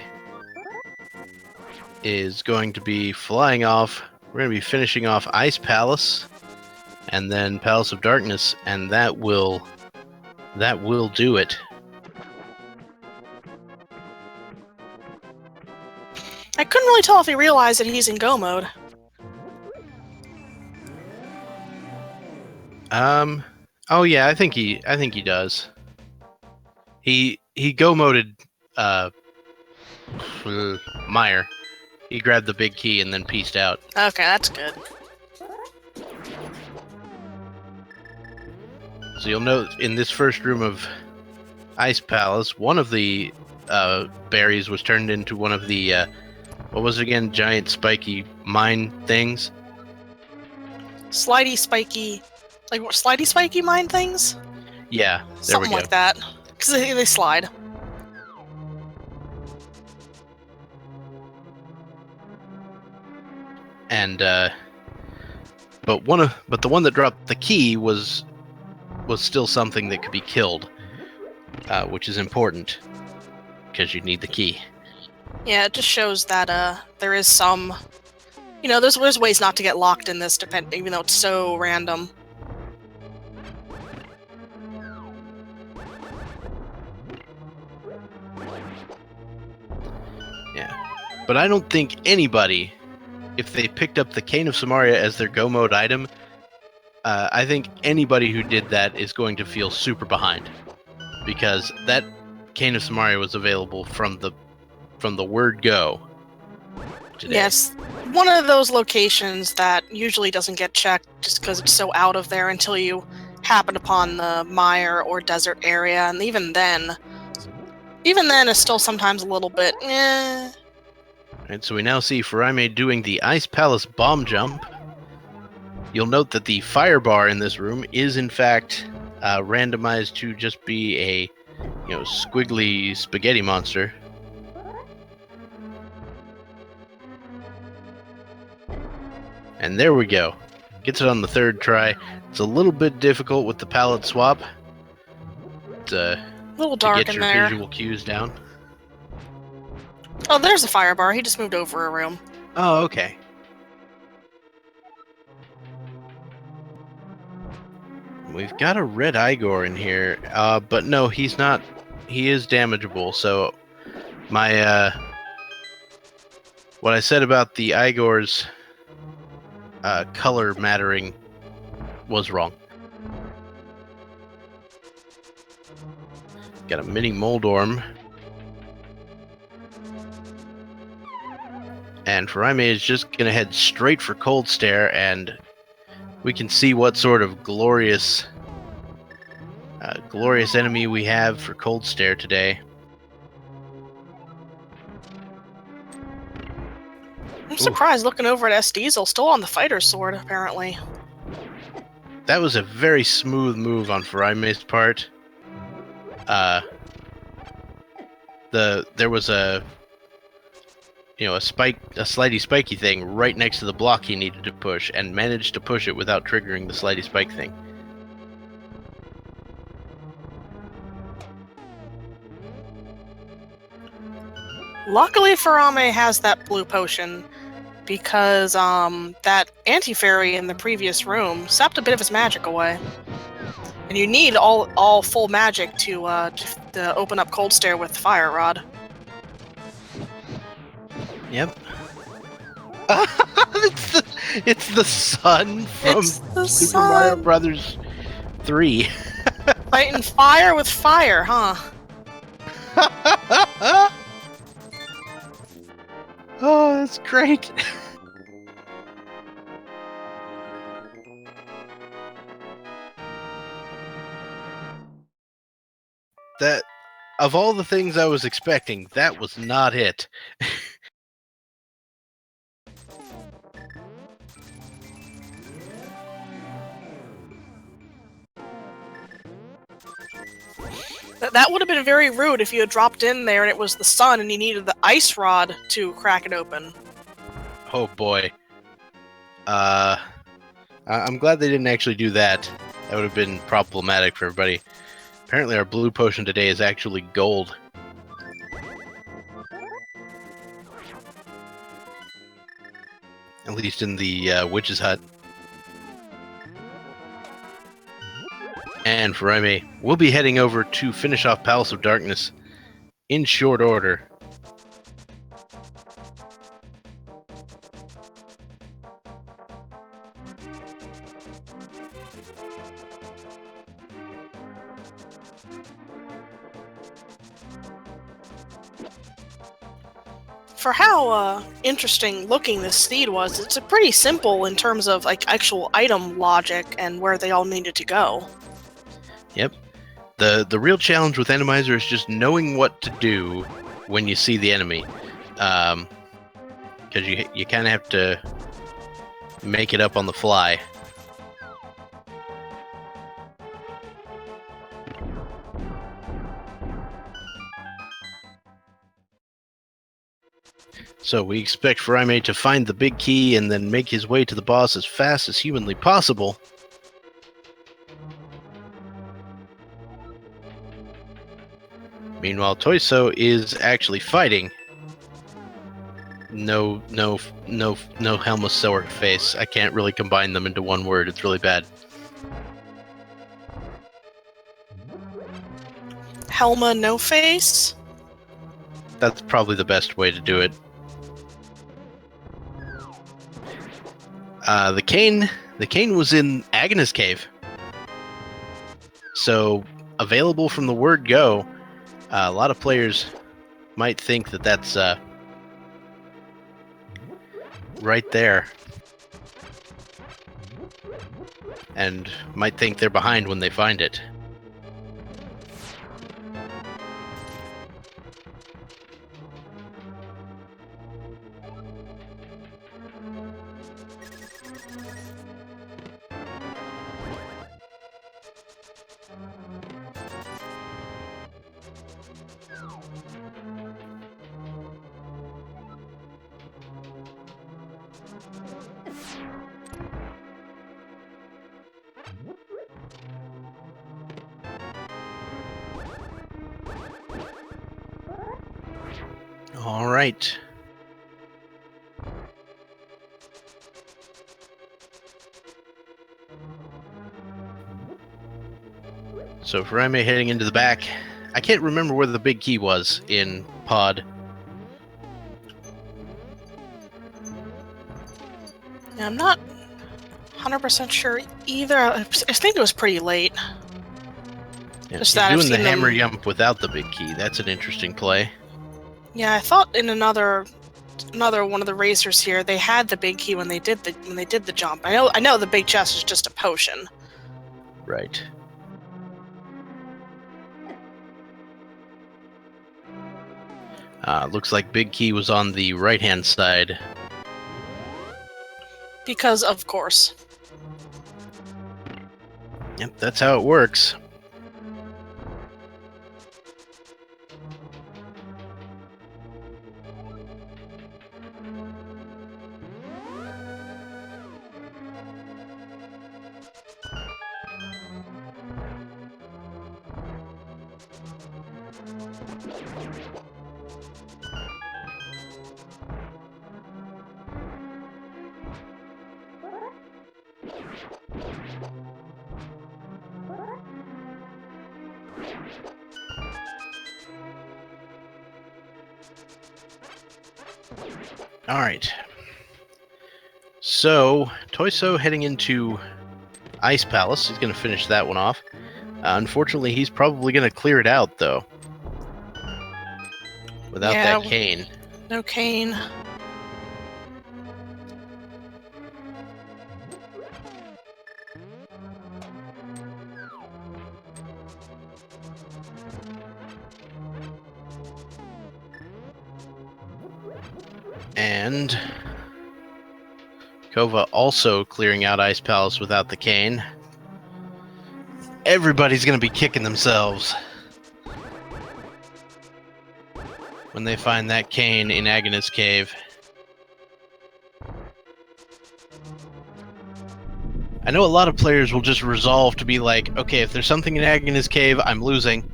is going to be flying off. We're going to be finishing off Ice Palace and then Palace of Darkness, and that will do it. I couldn't really tell if he realized that he's in go mode. Oh yeah, I think he does. He go moded Mire. He grabbed the big key and then pieced out. Okay, that's good. So you'll note in this first room of Ice Palace, one of the berries was turned into one of the what was it again? Giant spiky mine things. Slidey spiky, like what? Slidey spiky mine things? Yeah, there something we go. like that. Because they slide. And but the one that dropped the key was still something that could be killed, which is important because you need the key. Yeah, it just shows that there is some You know, there's ways not to get locked in this, even though it's so random. Yeah, but I don't think anybody, if they picked up the Cane of Samaria as their go mode item, I think anybody who did that is going to feel super behind, because that Cane of Samaria was available from the word go today. Yes, one of those locations that usually doesn't get checked just because it's so out of there until you happen upon the mire or desert area, and even then it's still sometimes a little bit eh. Right, so we now see Furaime doing the Ice Palace bomb jump. You'll note that the fire bar in this room is in fact randomized to just be a squiggly spaghetti monster. And there we go. Gets it on the third try. It's a little bit difficult with the palette swap. A little dark to get in your there. visual cues down. Oh, there's a fire bar. He just moved over a room. Oh, okay. We've got a red Igor in here, but no, he's not. He is damageable, so my what I said about the Igor's color mattering was wrong. Got a mini Moldorm. And Furaime is just going to head straight for Cold Stare, and we can see what sort of glorious enemy we have for Cold Stare today. I'm surprised looking over at SDiezal, still on the fighter's sword, apparently. That was a very smooth move on Furaime's part. There was a slightly spiky thing right next to the block he needed to push, and managed to push it without triggering the slightly spike thing. Luckily, Furaime has that blue potion, because that anti-fairy in the previous room sapped a bit of his magic away. And you need all full magic to open up Cold Stare with Fire Rod. Yep. it's the sun from Super Mario Brothers 3. Fighting fire with fire, huh? Oh, that's great. That, of all the things I was expecting, that was not it. That would have been very rude if you had dropped in there and it was the sun and you needed the ice rod to crack it open. Oh boy. I'm glad they didn't actually do that. That would have been problematic for everybody. Apparently our blue potion today is actually gold. At least in the witch's hut. And Furaime, we'll be heading over to finish off Palace of Darkness in short order. For how interesting looking this steed was, it's pretty simple in terms of like actual item logic and where they all needed to go. Yep. The real challenge with Enemizer is just knowing what to do when you see the enemy. Because you kind of have to make it up on the fly. So we expect Furaime to find the big key and then make his way to the boss as fast as humanly possible. Meanwhile, Tojso is actually fighting no Helmasaur face. I can't really combine them into one word. It's really bad. Helma no face? That's probably the best way to do it. The cane was in Agnes Cave. So, available from the word go, a lot of players might think that that's right there. And might think they're behind when they find it. All right. So Furaime heading into the back. I can't remember where the big key was in Pod. Yeah, I'm not 100% sure either. I think it was pretty late. Yeah, Just he's that I've doing the seen hammer them- jump without the big key. That's an interesting play. Yeah, I thought in another one of the racers here, they had the big key when they did the jump. I know the big chest is just a potion. Right. Looks like big key was on the right-hand side. Because, of course. Yep, that's how it works. All right. So, Tojso heading into Ice Palace. He's going to finish that one off. Unfortunately, he's probably going to clear it out, though. Without that cane. No cane. And Kova also clearing out Ice Palace without the cane. Everybody's going to be kicking themselves when they find that cane in Agnes Cave. I know a lot of players will just resolve to be like, okay, if there's something in Agnes Cave, I'm losing.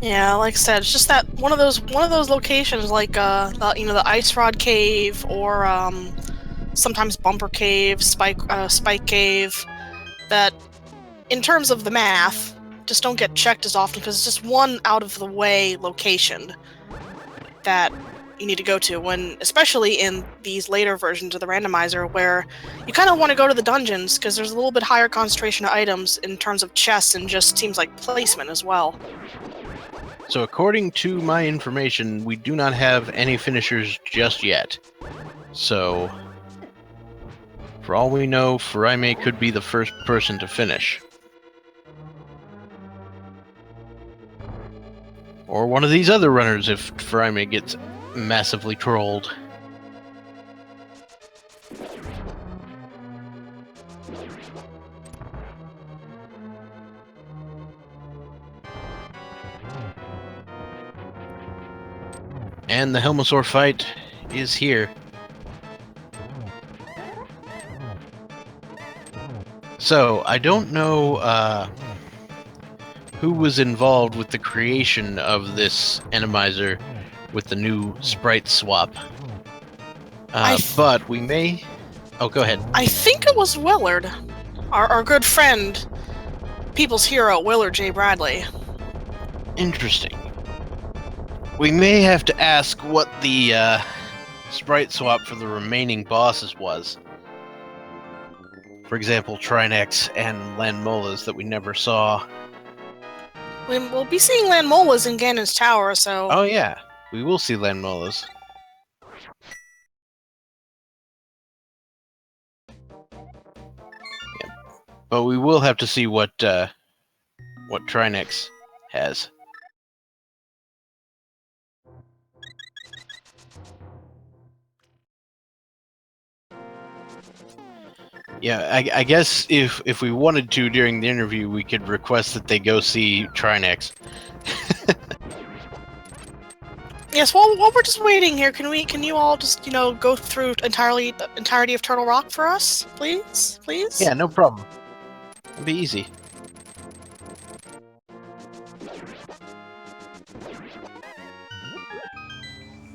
Yeah, like I said, it's just that one of those locations, like the Ice Rod Cave, or sometimes Bumper Cave, Spike Cave, that in terms of the math, just don't get checked as often because it's just one out of the way location that you need to go to, when especially in these later versions of the randomizer, where you kind of want to go to the dungeons because there's a little bit higher concentration of items in terms of chests and just seems like placement as well. So according to my information, we do not have any finishers just yet. So, for all we know, Furaime could be the first person to finish. Or one of these other runners if Furaime gets massively trolled. And the Helmasaur fight is here. So, I don't know who was involved with the creation of this Enemizer with the new sprite swap. But we may... Oh, go ahead. I think it was Willard. Our good friend, people's hero, Willard J. Bradley. Interesting. We may have to ask what the sprite swap for the remaining bosses was. For example, Trinex and Landmolas that we never saw. We'll be seeing Landmolas in Ganon's Tower, so... Oh yeah, we will see Landmolas. Yeah. But we will have to see what Trinex has. Yeah, I guess if we wanted to during the interview, we could request that they go see Trinex. Yes, while we're just waiting here, can you all just, go through entirety of Turtle Rock for us, please? Please? Yeah, no problem. It'll be easy.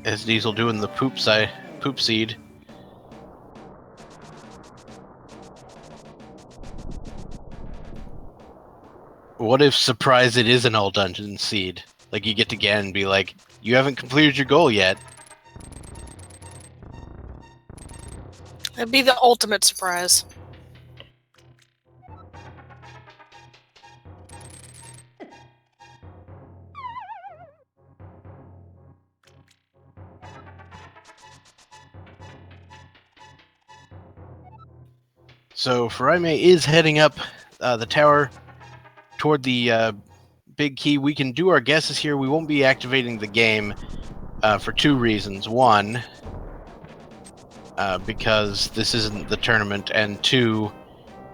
SDiezal doing the poop seed. What if, surprise, it is an all dungeon seed? Like, you get to Ganon and be like, you haven't completed your goal yet. That'd be the ultimate surprise. So, Furaime is heading up the tower toward the big key. We can do our guesses here. We won't be activating the game for two reasons. One, because this isn't the tournament, and two,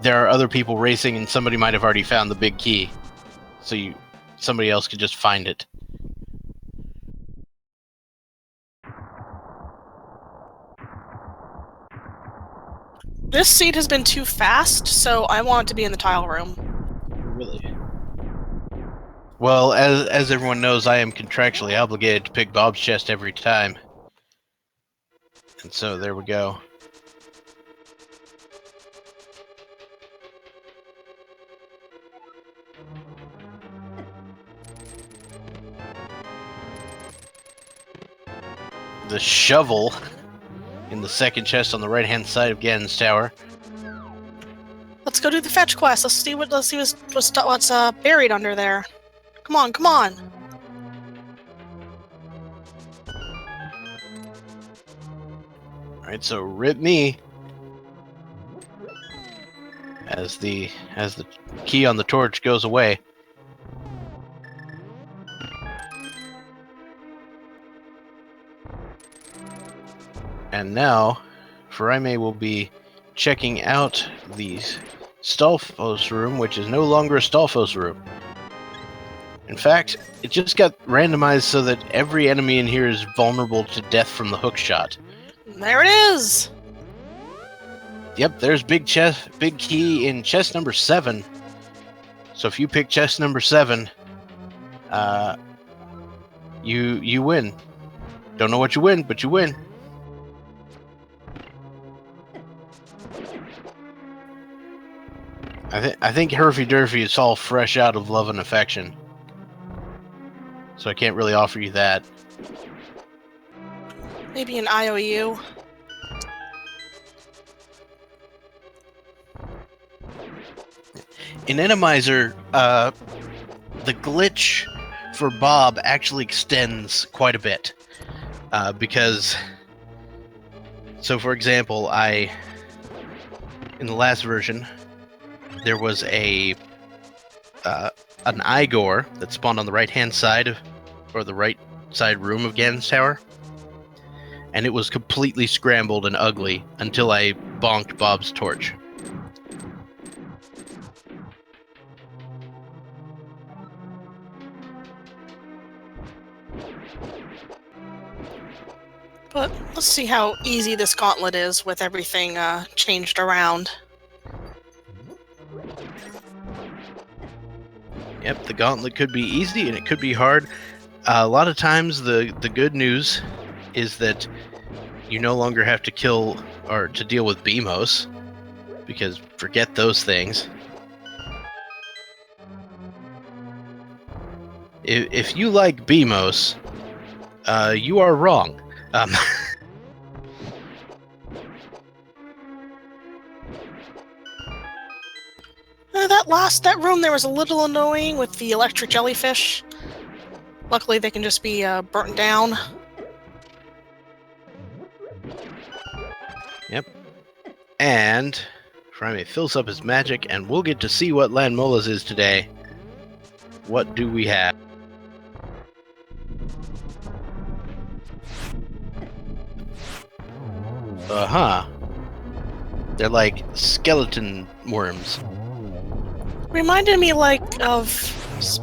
there are other people racing and somebody might have already found the big key. So somebody else could just find it. This seed has been too fast, so I want it to be in the tile room. Really? Well, as everyone knows, I am contractually obligated to pick Bob's chest every time. And so, there we go. The shovel in the second chest on the right-hand side of Ganon's Tower. Let's go do the fetch quest. Let's see what's buried under there. Come on, come on. Alright, so rip me. As the key on the torch goes away. And now, Furaime will be checking out the Stalfos room, which is no longer a Stalfos room. In fact, it just got randomized so that every enemy in here is vulnerable to death from the hook shot. There it is! Yep, there's big key in chest number 7. So if you pick chest number 7, you win. Don't know what you win, but you win. I think Herfy Durfy is all fresh out of love and affection. So I can't really offer you that. Maybe an IOU. In Enemizer, the glitch for Bob actually extends quite a bit. Because, so for example, in the last version, there was an Igor that spawned on the right-hand side, or the right side room of Ganon's Tower. And it was completely scrambled and ugly until I bonked Bob's torch. But let's see how easy this gauntlet is with everything changed around. Yep, the gauntlet could be easy and it could be hard. A lot of times the good news is that you no longer have to kill or to deal with BMOS, because forget those things. If you like BMOS, you are wrong. That room there was a little annoying with the electric jellyfish. Luckily, they can just be burnt down. Yep. And Furaime fills up his magic, and we'll get to see what Landmola's is today. What do we have? They're like skeleton worms. Reminded me of,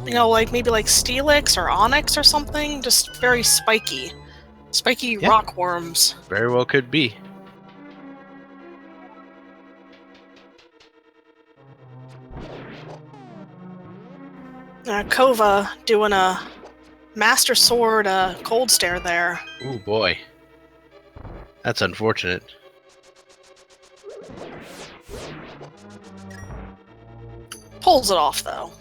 like maybe like Steelix or Onyx or something. Just very spiky. Spiky rock worms. Very well could be. Kova doing a Master Sword cold stare there. Ooh boy. That's unfortunate. Pulls it off though.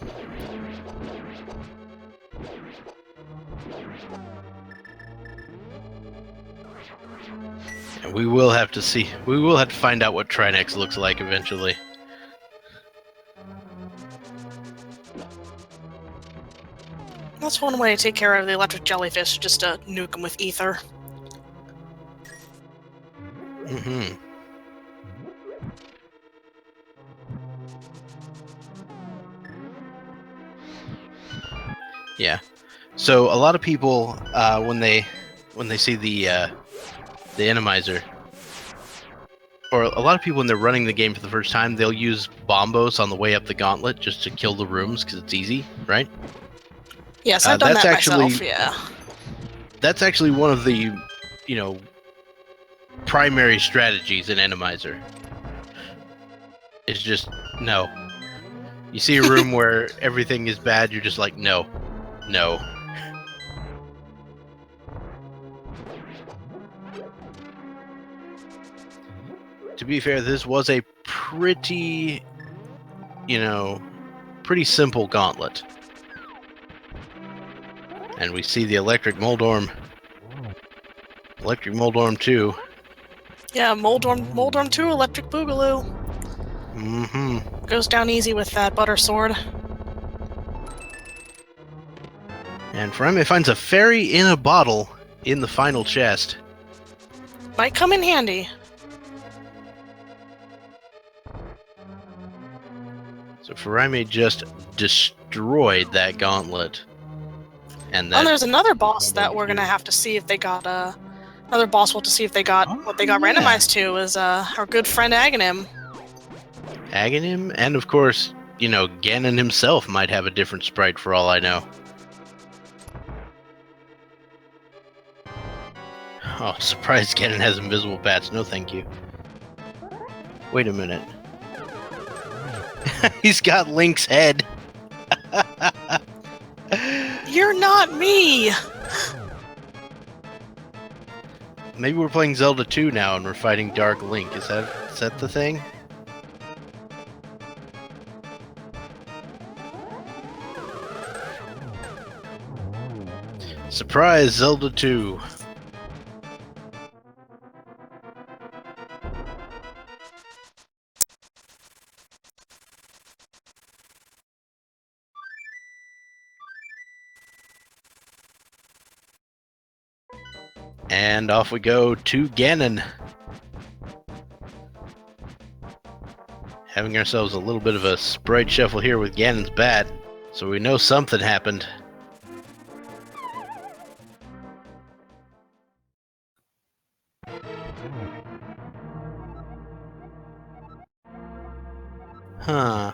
And we will have to see. We will have to find out what Trinex looks like eventually. That's one way to take care of the electric jellyfish, just to nuke them with ether. Mm-hmm. Yeah. So a lot of people, when they see the Enemizer, or a lot of people when they're running the game for the first time, they'll use bombos on the way up the gauntlet just to kill the rooms because it's easy, right? Yes, I've done that myself. Yeah. That's actually one of the, primary strategies in Enemizer. It's just no. You see a room where everything is bad, you're just like, no. To be fair, this was a pretty, pretty simple gauntlet. And we see the electric Moldorm. Electric Moldorm 2. Yeah, Moldorm 2, electric Boogaloo. Mm-hmm. Goes down easy with that butter sword. And Furaime finds a fairy in a bottle in the final chest. Might come in handy. So Furaime just destroyed that gauntlet. And then there's another boss that we're gonna have to see if they got another boss. We'll have to see if they got what they got randomized to is our good friend Aghanim. Aghanim, and of course, Ganon himself might have a different sprite for all I know. Oh, surprised Ganon has invisible bats. No, thank you. Wait a minute. He's got Link's head. You're not me! Maybe we're playing Zelda 2 now and we're fighting Dark Link. Is that the thing? Surprise, Zelda 2. And off we go to Ganon. Having ourselves a little bit of a sprite shuffle here with Ganon's bat, so we know something happened. Huh.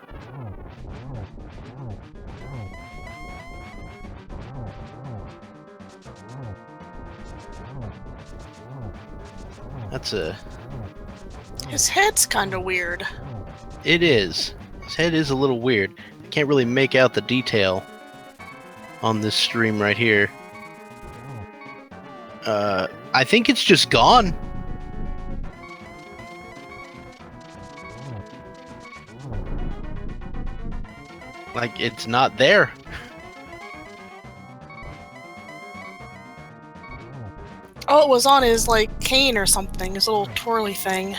That's a... His head's kind of weird. It is. His head is a little weird. I can't really make out the detail on this stream right here. I think it's just gone. Like, it's not there. Oh, it was on his, like, cane or something, his little twirly thing.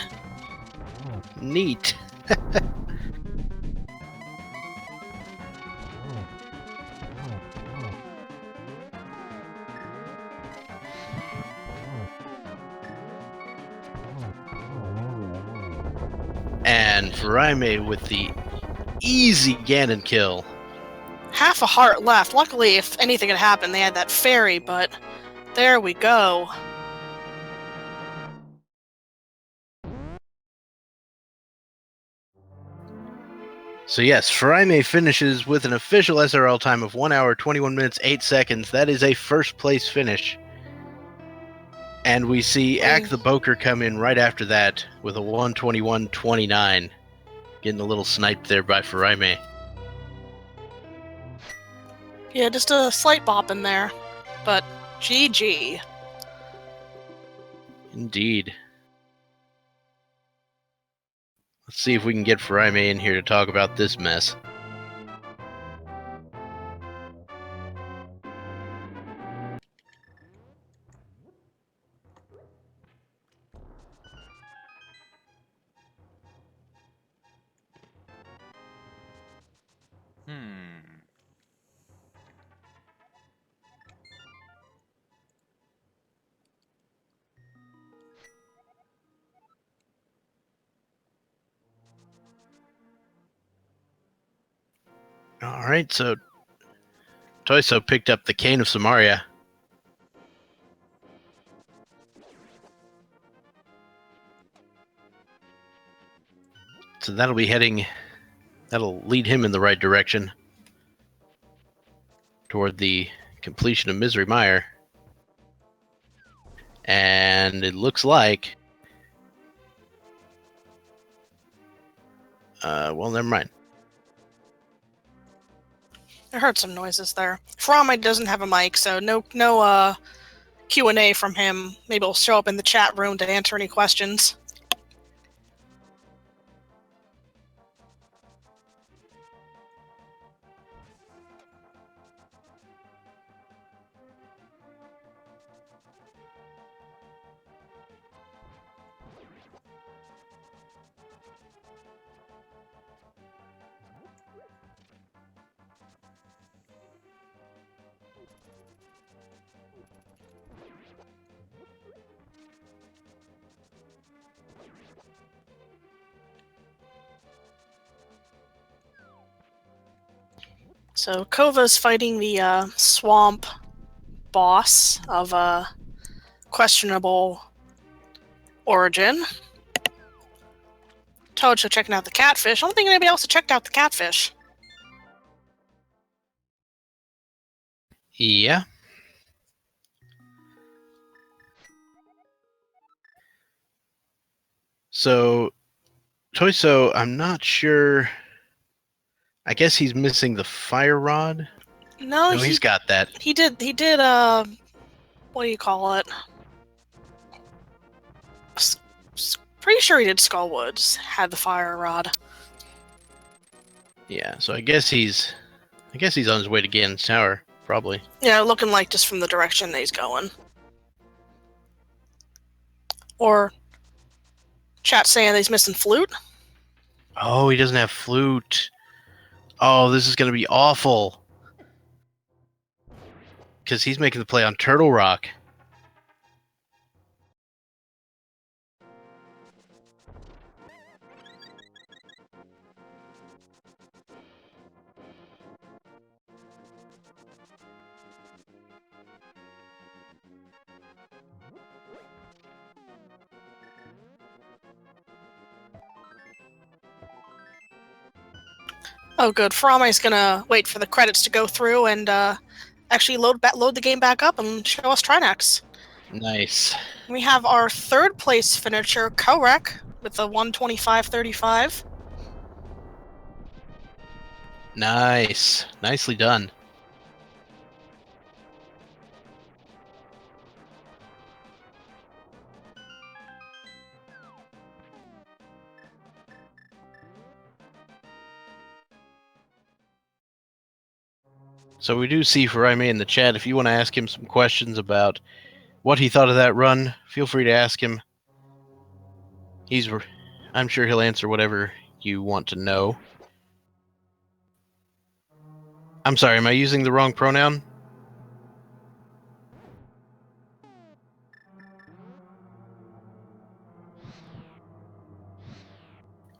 Neat. And Furaime with the easy Ganon kill. Half a heart left. Luckily, if anything had happened, they had that fairy, but there we go. So yes, Furaime finishes with an official SRL time of 1 hour, 21 minutes, 8 seconds. That is a first place finish. And we see Ack the Boker come in right after that with a 121.29. Getting a little sniped there by Furaime. Yeah, just a slight bop in there. But GG. Indeed. Let's see if we can get Furaime in here to talk about this mess. Alright, so Tojso picked up the Cane of Samaria. So that'll lead him in the right direction toward the completion of Misery Mire. And it looks like... well, never mind. I heard some noises there. Furaime doesn't have a mic, so no Q&A from him. Maybe he'll show up in the chat room to answer any questions. So Kova's fighting the swamp boss of questionable origin. Tojso checking out the catfish. I don't think anybody else had checked out the catfish. Yeah. So, Tojso, I'm not sure... I guess he's missing the fire rod? No, he's got that. He did, what do you call it? Pretty sure he did Skullwoods, had the fire rod. Yeah, so I guess he's on his way to Ganon's Tower, probably. Yeah, looking like just from the direction that he's going. Or chat saying that he's missing flute. Oh, he doesn't have flute. Oh, this is going to be awful. Because he's making the play on Turtle Rock. Oh, good. Furaime's gonna wait for the credits to go through and actually load the game back up and show us Trinax. Nice. We have our third place finisher, Korek, with the 125.35. Nice. Nicely done. So we do see Furaime in the chat. If you want to ask him some questions about what he thought of that run, feel free to ask him. I'm sure he'll answer whatever you want to know. I'm sorry, am I using the wrong pronoun?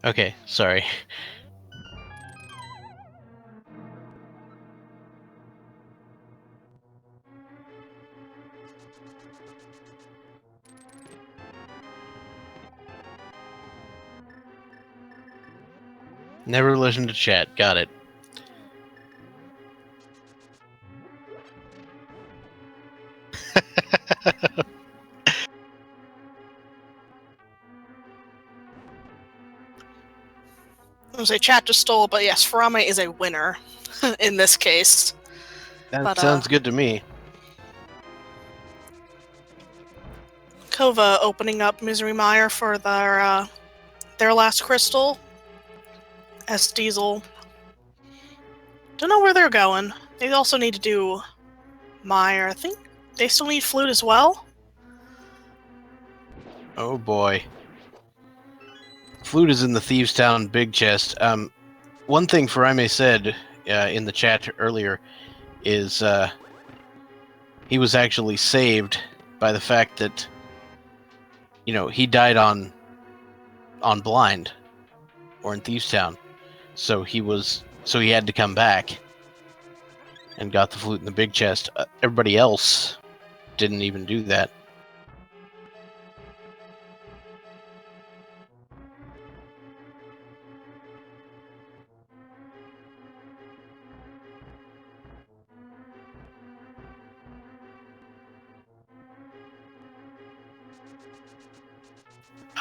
Okay, sorry. Never listen to chat. Got it. I was say chat just stole, but yes, Furaime is a winner in this case. That sounds good to me. Kova opening up Misery Mire for their last crystal. SDiezal. Don't know where they're going. They also need to do Mire. I think they still need Flute as well. Oh boy. Flute is in the Thieves' Town big chest. One thing Furaime said in the chat earlier is he was actually saved by the fact that, you know, he died on blind or in Thieves' Town, so he had to come back and got the flute in the big chest. Everybody else didn't even do that.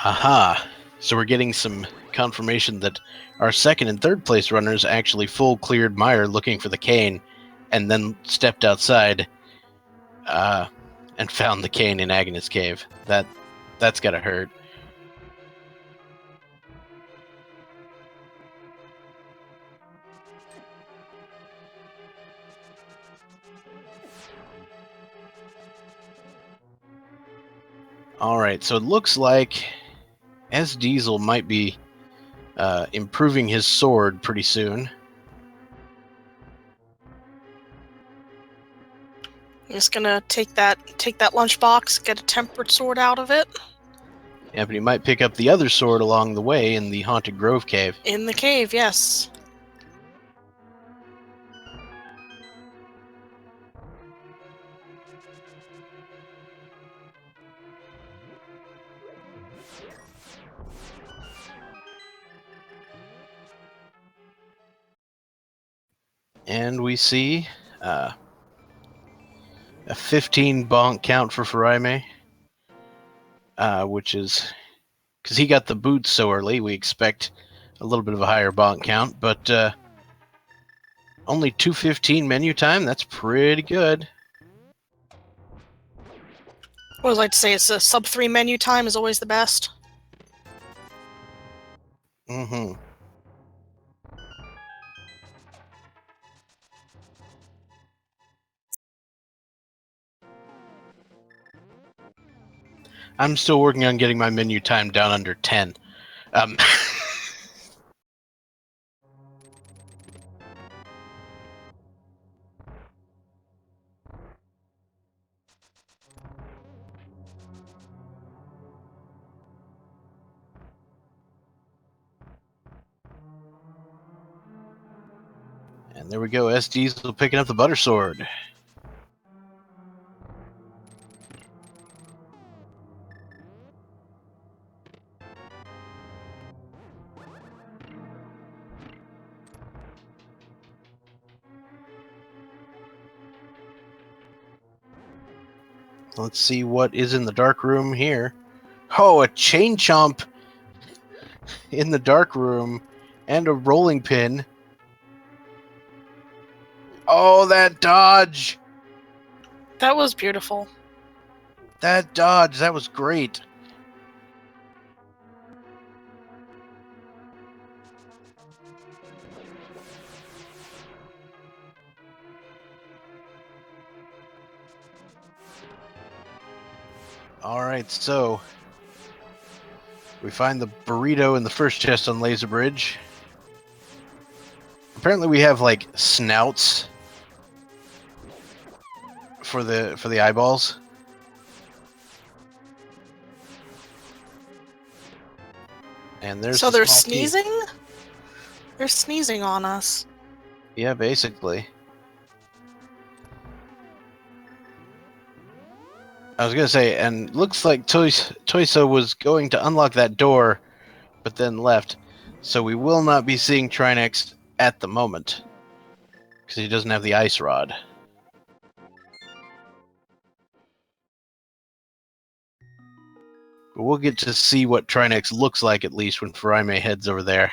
Aha! So we're getting some confirmation that our second and third place runners actually full cleared Mire looking for the cane, and then stepped outside and found the cane in Agnes Cave. That's gotta hurt. Alright, so it looks like SDiezal might be improving his sword pretty soon. He's gonna take that lunchbox, get a tempered sword out of it. Yeah, but he might pick up the other sword along the way in the Haunted Grove Cave. In the cave, yes. And we see a 15 bonk count for Furaime, which is because he got the boots so early. We expect a little bit of a higher bonk count, but only 2:15 menu time. That's pretty good. What would I like to say? It's a sub 3 menu time is always the best. Mm-hmm. I'm still working on getting my menu time down under 10. And there we go. SDiezal picking up the butter sword. Let's see what is in the dark room here. Oh, a chain chomp in the dark room and a rolling pin. Oh, that dodge! That was beautiful. That dodge, that was great. Alright, so we find the burrito in the first chest on Laser Bridge. Apparently we have like snouts for the eyeballs. And there's So the they're small key. sneezing? They're sneezing on us. Yeah, basically. I was gonna say, and looks like Tojso was going to unlock that door, but then left. So we will not be seeing Trinex at the moment, because he doesn't have the ice rod. But we'll get to see what Trinex looks like at least when Furaime heads over there.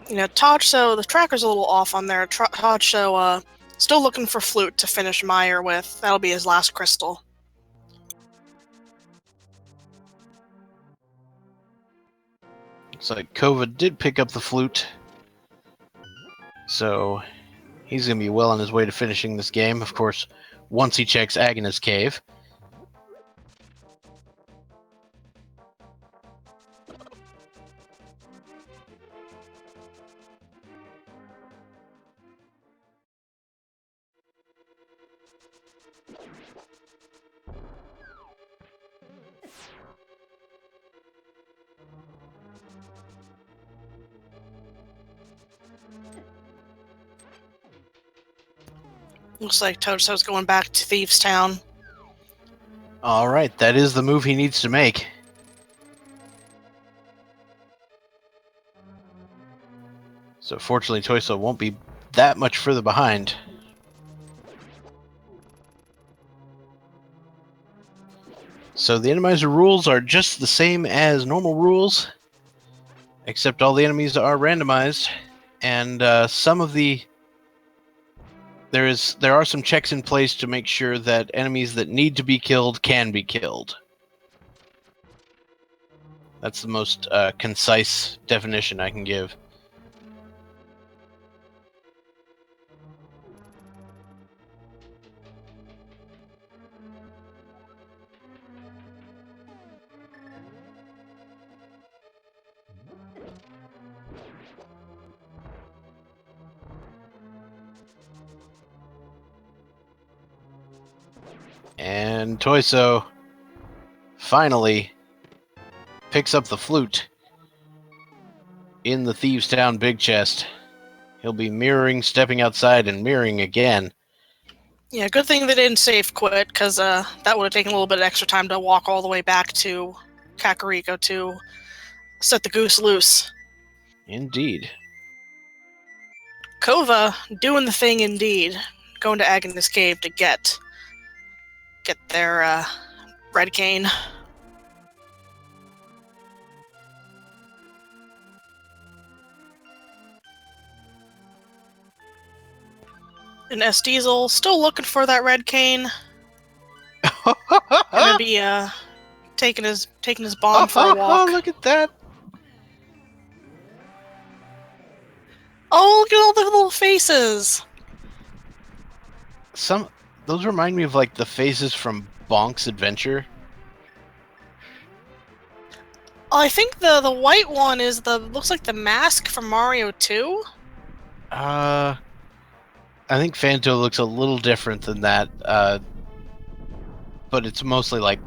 You know, Tojso, the tracker's a little off on there. Tojso, still looking for Flute to finish Meyer with. That'll be his last crystal. Looks like Kova did pick up the flute, so he's going to be well on his way to finishing this game, of course, once he checks Agnes Cave. Looks like Tojso's going back to Thieves Town. Alright, that is the move he needs to make. So fortunately, Tojso won't be that much further behind. So the Enemizer rules are just the same as normal rules, except all the enemies are randomized, and some of the there are some checks in place to make sure that enemies that need to be killed can be killed. That's the most concise definition I can give. And Tojso finally picks up the flute in the Thieves Town big chest. He'll be mirroring, stepping outside, and mirroring again. Yeah, good thing they didn't save quit, because that would have taken a little bit of extra time to walk all the way back to Kakariko to set the goose loose. Indeed. Kova doing the thing indeed. Going to Agnes Cave to get their red cane. And SDiezal still looking for that red cane. Gonna be taking his bomb for a walk. Look at that! Oh, look at all the little faces! Those remind me of like the faces from Bonk's Adventure. I think the white one is looks like the mask from Mario 2. I think Phanto looks a little different than that, but it's mostly like...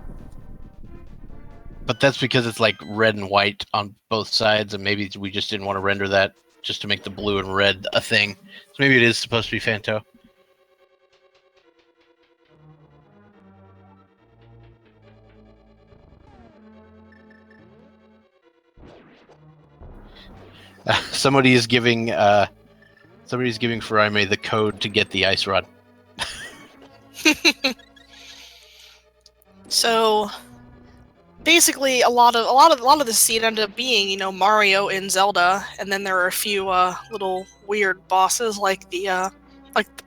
But that's because it's like red and white on both sides, and maybe we just didn't want to render that just to make the blue and red a thing. So maybe it is supposed to be Phanto. Somebody's giving Furaime the code to get the ice rod. So basically, a lot of the scene ended up being, you know, Mario and Zelda, and then there are a few little weird bosses like the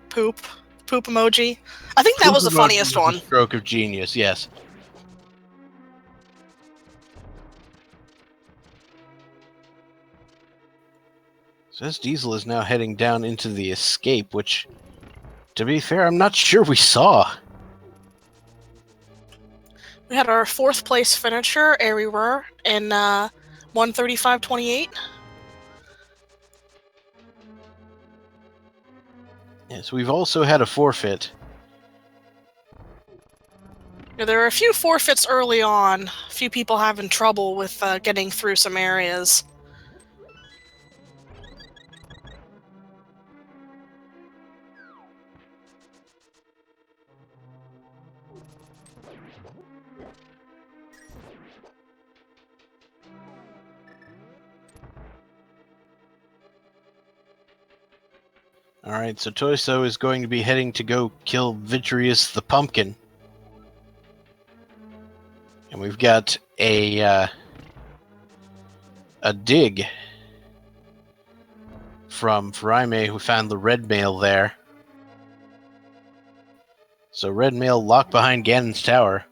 poop. poop emoji. I think that was the funniest one. A stroke of genius, yes. So SDiezal is now heading down into the escape, which, to be fair, I'm not sure we saw. We had our 4th place finisher, everywhere, in 1:35.28. Yes, we've also had a forfeit. Yeah, there were a few forfeits early on. A few people having trouble with getting through some areas. Alright, so Tojso is going to be heading to go kill Vitreous the Pumpkin. And we've got a dig from Furaime, who found the red mail there. So red mail locked behind Ganon's tower.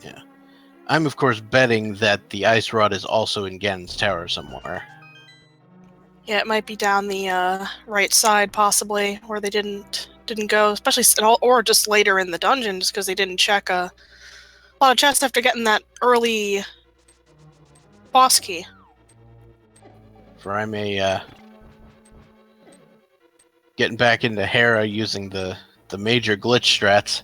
Yeah. I'm, of course, betting that the ice rod is also in Ganon's tower somewhere. Yeah, it might be down the right side, possibly, where they didn't go, especially or just later in the dungeon, just because they didn't check a lot of chests after getting that early boss key. Furaime getting back into Hera using the major glitch strats.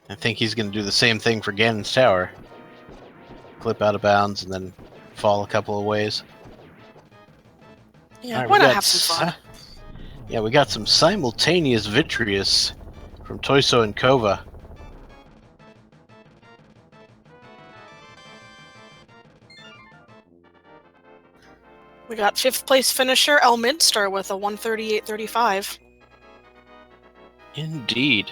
I think he's going to do the same thing for Ganon's tower. Clip out of bounds and then fall a couple of ways. Yeah, right, why not have some fun? Yeah, we got some simultaneous Vitreous from Tojso and Kova. We got 5th place finisher Elminster with a 1:38.35. Indeed.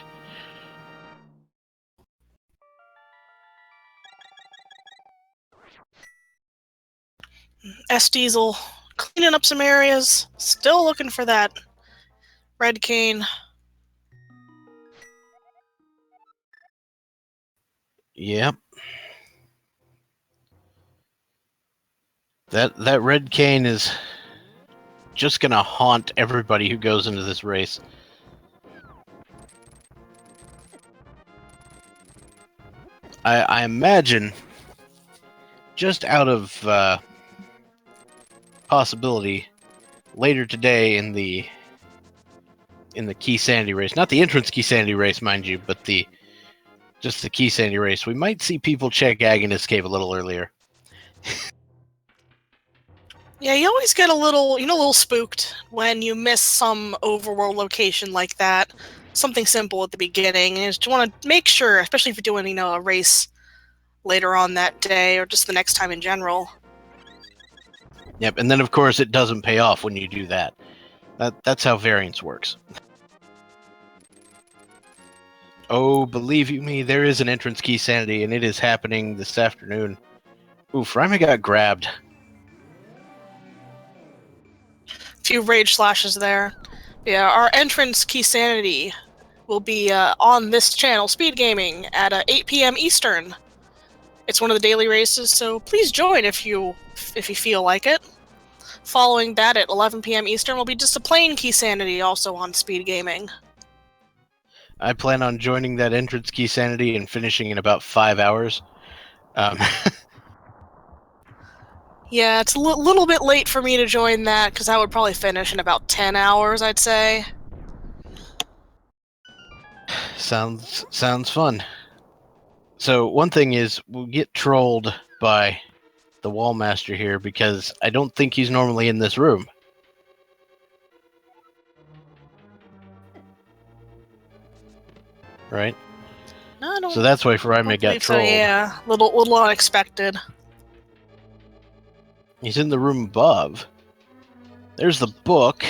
SDiezal cleaning up some areas, still looking for that red cane. Yep. That red cane is just gonna haunt everybody who goes into this race. I imagine, just out of possibility, later today in the key sanity race, not the entrance key sanity race, mind you, but just the key sanity race, we might see people check Agonist Cave a little earlier. Yeah, you always get a little spooked when you miss some overworld location like that. Something simple at the beginning, and you just want to make sure, especially if you're doing, a race later on that day or just the next time in general. Yep, and then of course it doesn't pay off when you do that. That's how variance works. Oh, believe you me, there is an entrance key sanity, and it is happening this afternoon. Ooh, Furaime got grabbed. Few rage slashes there. Yeah, our entrance key sanity will be on this channel, Speed Gaming, at 8 p.m. Eastern. It's one of the daily races, so please join if you feel like it. Following that at 11 p.m. Eastern will be just a plain key sanity, also on Speed Gaming. I plan on joining that entrance key sanity and finishing in about 5 hours. Yeah, it's a little bit late for me to join that, because I would probably finish in about 10 hours, I'd say. Sounds fun. So one thing is, we'll get trolled by the Wallmaster here, because I don't think he's normally in this room. Right? No, so that's why Furaime got trolled. So, yeah, little unexpected. He's in the room above. There's the book.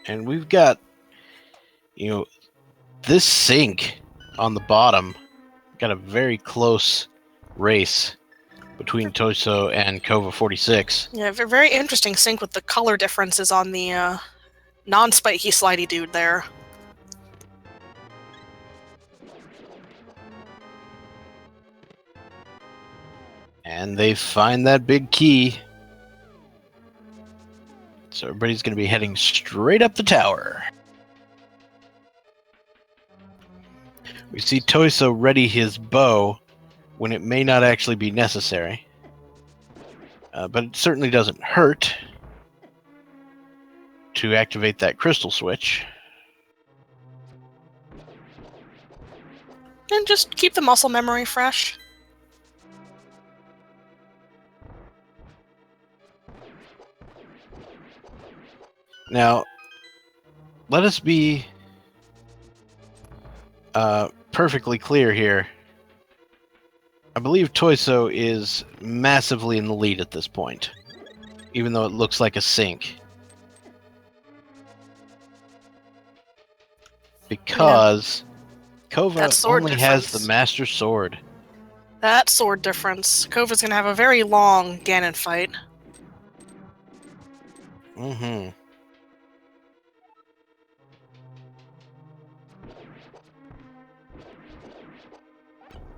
And we've got, this sink on the bottom. Got a very close race between Tojso and Kova46. Yeah, very interesting sync with the color differences on the non-spiky slidey dude there. And they find that big key. So everybody's going to be heading straight up the tower. We see Tojso ready his bow when it may not actually be necessary. But it certainly doesn't hurt to activate that crystal switch. And just keep the muscle memory fresh. Now, let us be perfectly clear here. I believe Tojso is massively in the lead at this point, even though it looks like a sink. Because Kova only has the Master Sword. That sword difference. Kova's gonna have a very long Ganon fight. Mm-hmm.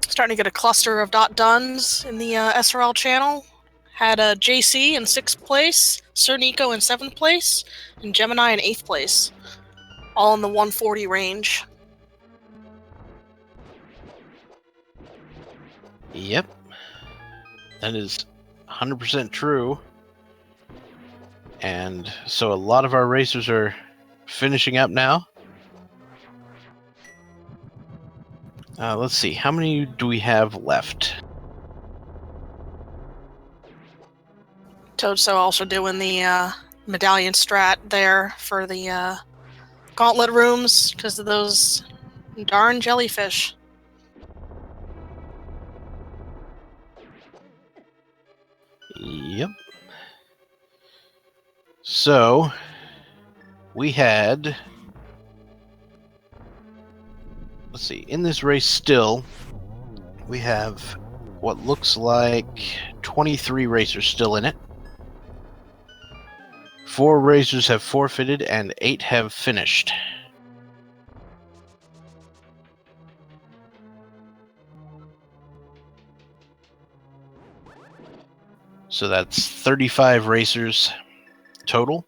Starting to get a cluster of .duns in the SRL channel. Had a JC in 6th place, Sir Nico in 7th place, and Gemini in 8th place. All in the 140 range. Yep. That is 100% true. And so a lot of our racers are finishing up now. Let's see, how many do we have left? Tojso also doing the medallion strat there for the gauntlet rooms because of those darn jellyfish. Yep. So, we had... Let's see, in this race still, we have what looks like 23 racers still in it. 4 racers have forfeited and 8 have finished. So that's 35 racers total.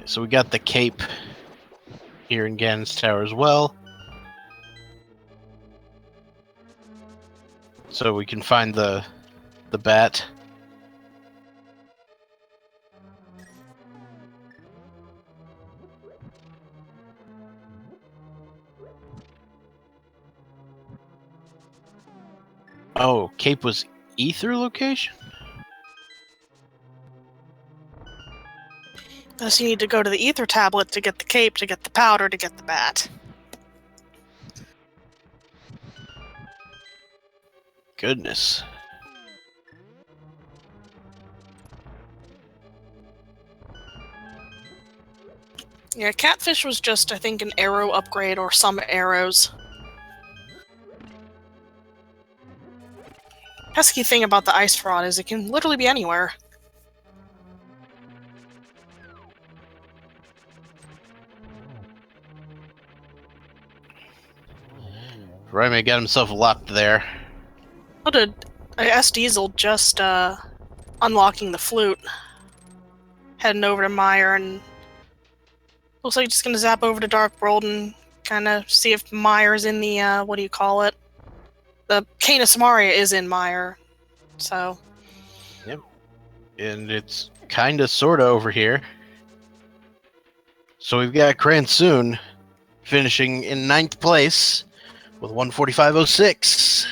So we got the cape here in Ganon's Tower as well. So we can find the bat. Oh, cape was ether location? So you need to go to the ether tablet to get the cape, to get the powder, to get the bat. Goodness. Yeah, Catfish was just, I think, an arrow upgrade or some arrows. Pesky thing about the ice rod is it can literally be anywhere. Furaime got himself locked there. What did SDiezal just unlocking the flute, heading over to Meyer, and looks like just gonna zap over to Dark World and kind of see if Meyer's in the what do you call it? The Canis Maria is in Meyer, so. Yep, and it's kinda sorta over here. So we've got Cransoon finishing in 9th place with 145.06.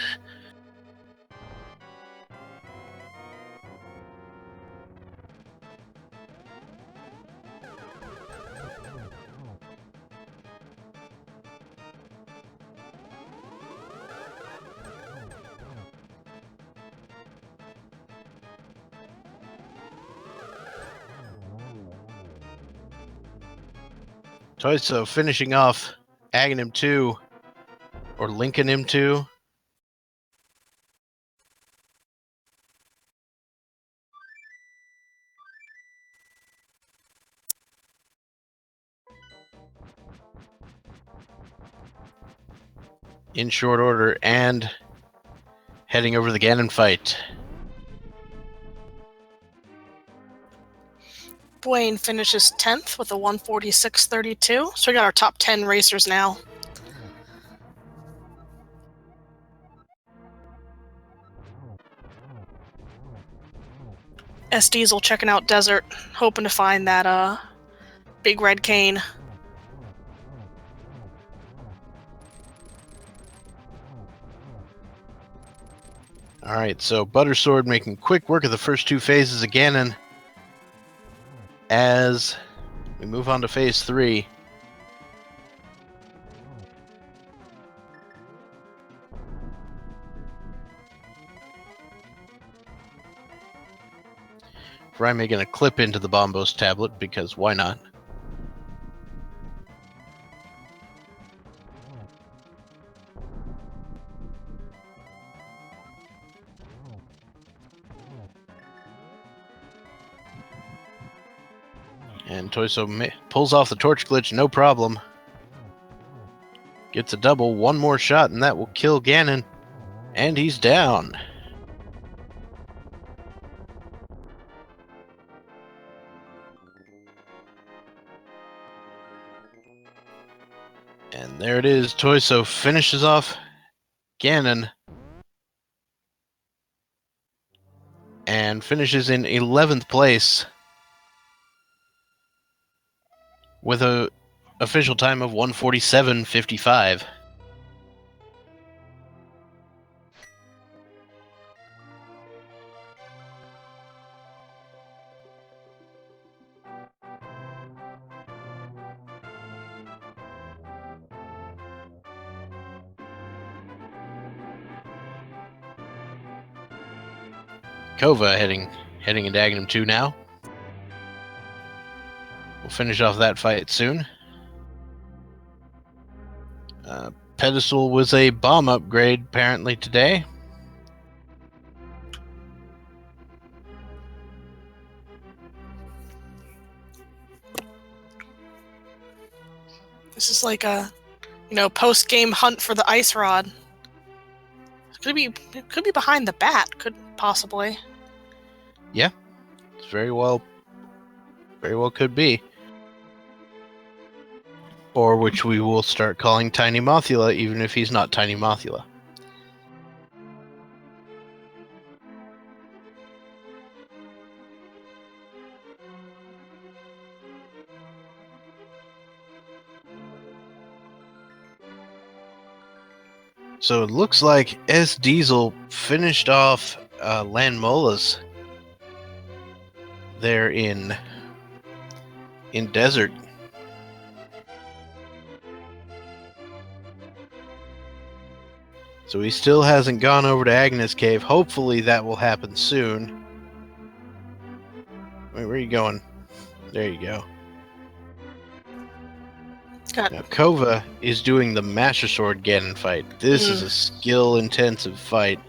Tojso finishing off Aghanim 2, or Lincoln 2. In short order, and heading over to the Ganon fight. Dwayne finishes 10th with a 146.32. So we got our top 10 racers now. SDiezal checking out Desert, hoping to find that big red cane. Alright, so Buttersword making quick work of the first two phases of Ganon. As we move on to phase 3. Furaime gonna clip into the Bombos tablet, because why not? And Tojso pulls off the torch glitch, no problem. Gets a double, one more shot, and that will kill Ganon. And he's down. And there it is, Tojso finishes off Ganon. And finishes in 11th place. With a official time of 1:47:55. Kova heading into Aghanim 2 now. We'll finish off that fight soon. Pedestal was a bomb upgrade apparently today. This is like a, post-game hunt for the ice rod. It could be behind the bat, could possibly. Yeah, it's very well could be. Or which we will start calling Tiny Mothula, even if he's not Tiny Mothula. So it looks like SDiezal finished off Landmola's there in Desert. So he still hasn't gone over to Agnes Cave. Hopefully that will happen soon. Wait, where are you going? There you go. Now, Kova is doing the Master Sword Ganon fight. This is a skill-intensive fight.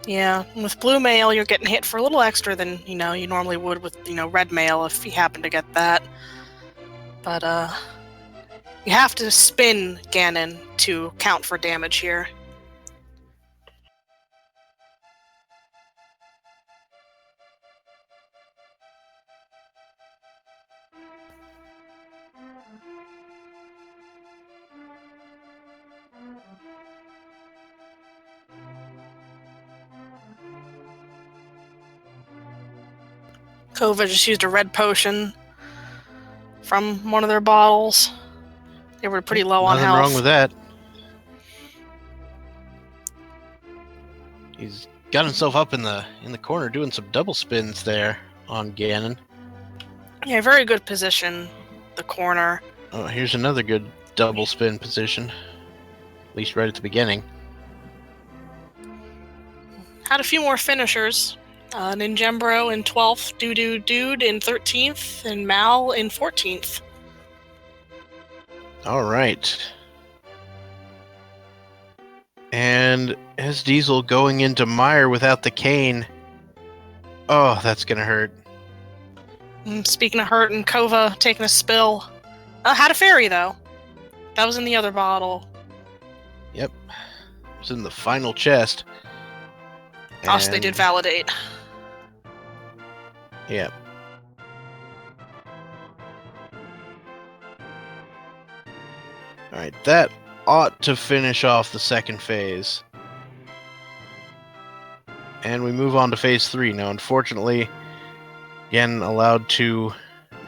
Yeah, with blue mail, you're getting hit for a little extra than, you normally would with, red mail if you happen to get that. But, you have to spin Ganon to count for damage here. Kova just used a red potion from one of their bottles. They were pretty low on health. Nothing wrong with that. He's got himself up in the corner doing some double spins there on Ganon. Yeah, very good position, the corner. Oh, here's another good double spin position. At least right at the beginning. Had a few more finishers. Ninjembro in 12th, Dude in 13th, and Mal in 14th. All right. And SDiezal going into Meyer without the cane. Oh, that's gonna hurt. Speaking of hurting, Kova taking a spill. Had a fairy, though. That was in the other bottle. Yep. It's in the final chest. Also, they did validate. Yep. Alright, that ought to finish off the second phase. And we move on to phase 3. Now, unfortunately, again, allowed to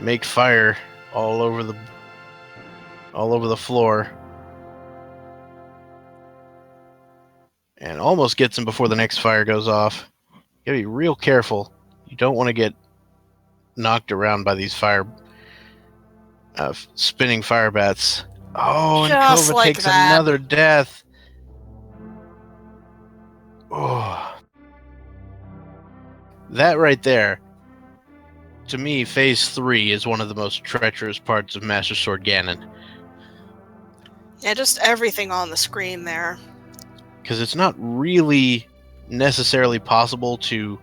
make fire all over the floor. And almost gets him before the next fire goes off. You gotta be real careful. You don't want to get knocked around by these spinning fire bats. Oh, and Just Kova like takes that. another death. Oh. That right there, to me, phase 3 is one of the most treacherous parts of Master Sword Ganon. Yeah, just everything on the screen there. Because it's not really necessarily possible to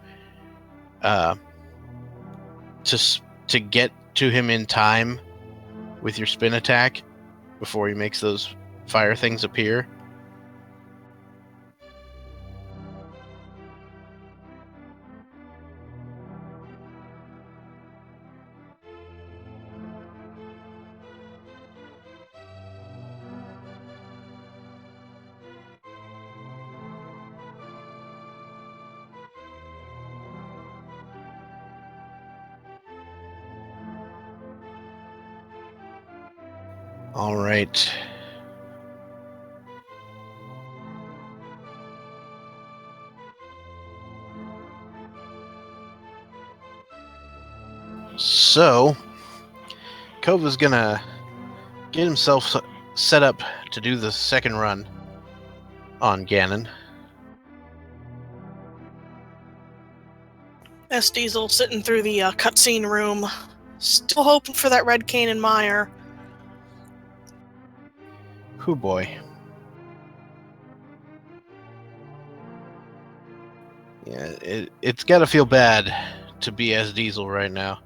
get to him in time with your spin attack before he makes those fire things appear. All right. So, Kova's gonna get himself set up to do the second run on Ganon. SDiezal sitting through the cutscene room, still hoping for that red cane and Meyer. Hoo boy. Yeah, it's gotta feel bad to be SDiezal right now.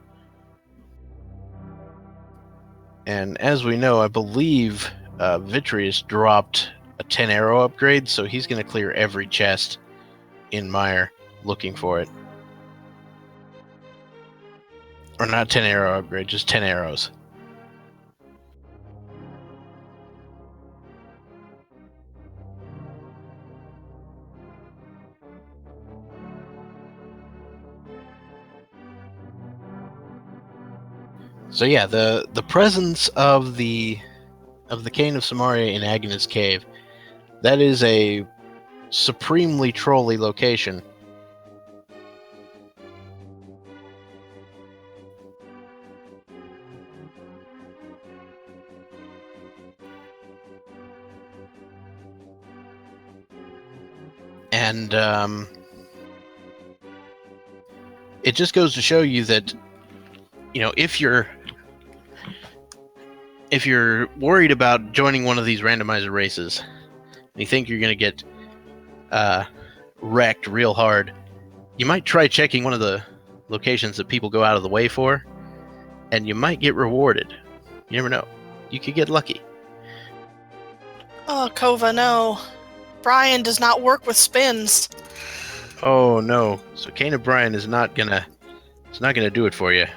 And as we know, I believe Vitreous dropped a 10 arrow upgrade, so he's going to clear every chest in Meyer looking for it. Or not 10 arrow upgrade, just 10 arrows. So yeah, the presence of the Cane of Samaria in Agnes Cave, that is a supremely trolly location. And it just goes to show you that, you know, if you're worried about joining one of these randomizer races, and you think you're going to get wrecked real hard, you might try checking one of the locations that people go out of the way for, and you might get rewarded. You never know. You could get lucky. Oh, Kova, no. Brian does not work with spins. Oh no. So Cane of Brian is not gonna do it for you.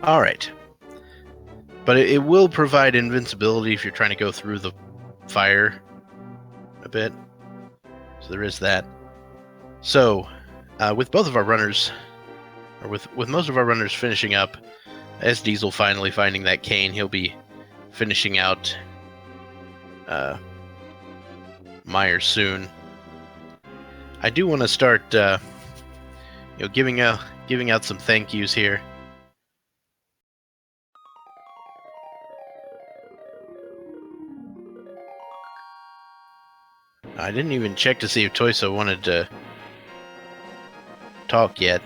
Alright. But it will provide invincibility if you're trying to go through the fire a bit. So there is that. So, with both of our runners, or with most of our runners finishing up, SDiezal finally finding that cane, he'll be finishing out Meyer soon. I do want to start, giving out some thank yous here. I didn't even check to see if Tojso wanted to talk yet.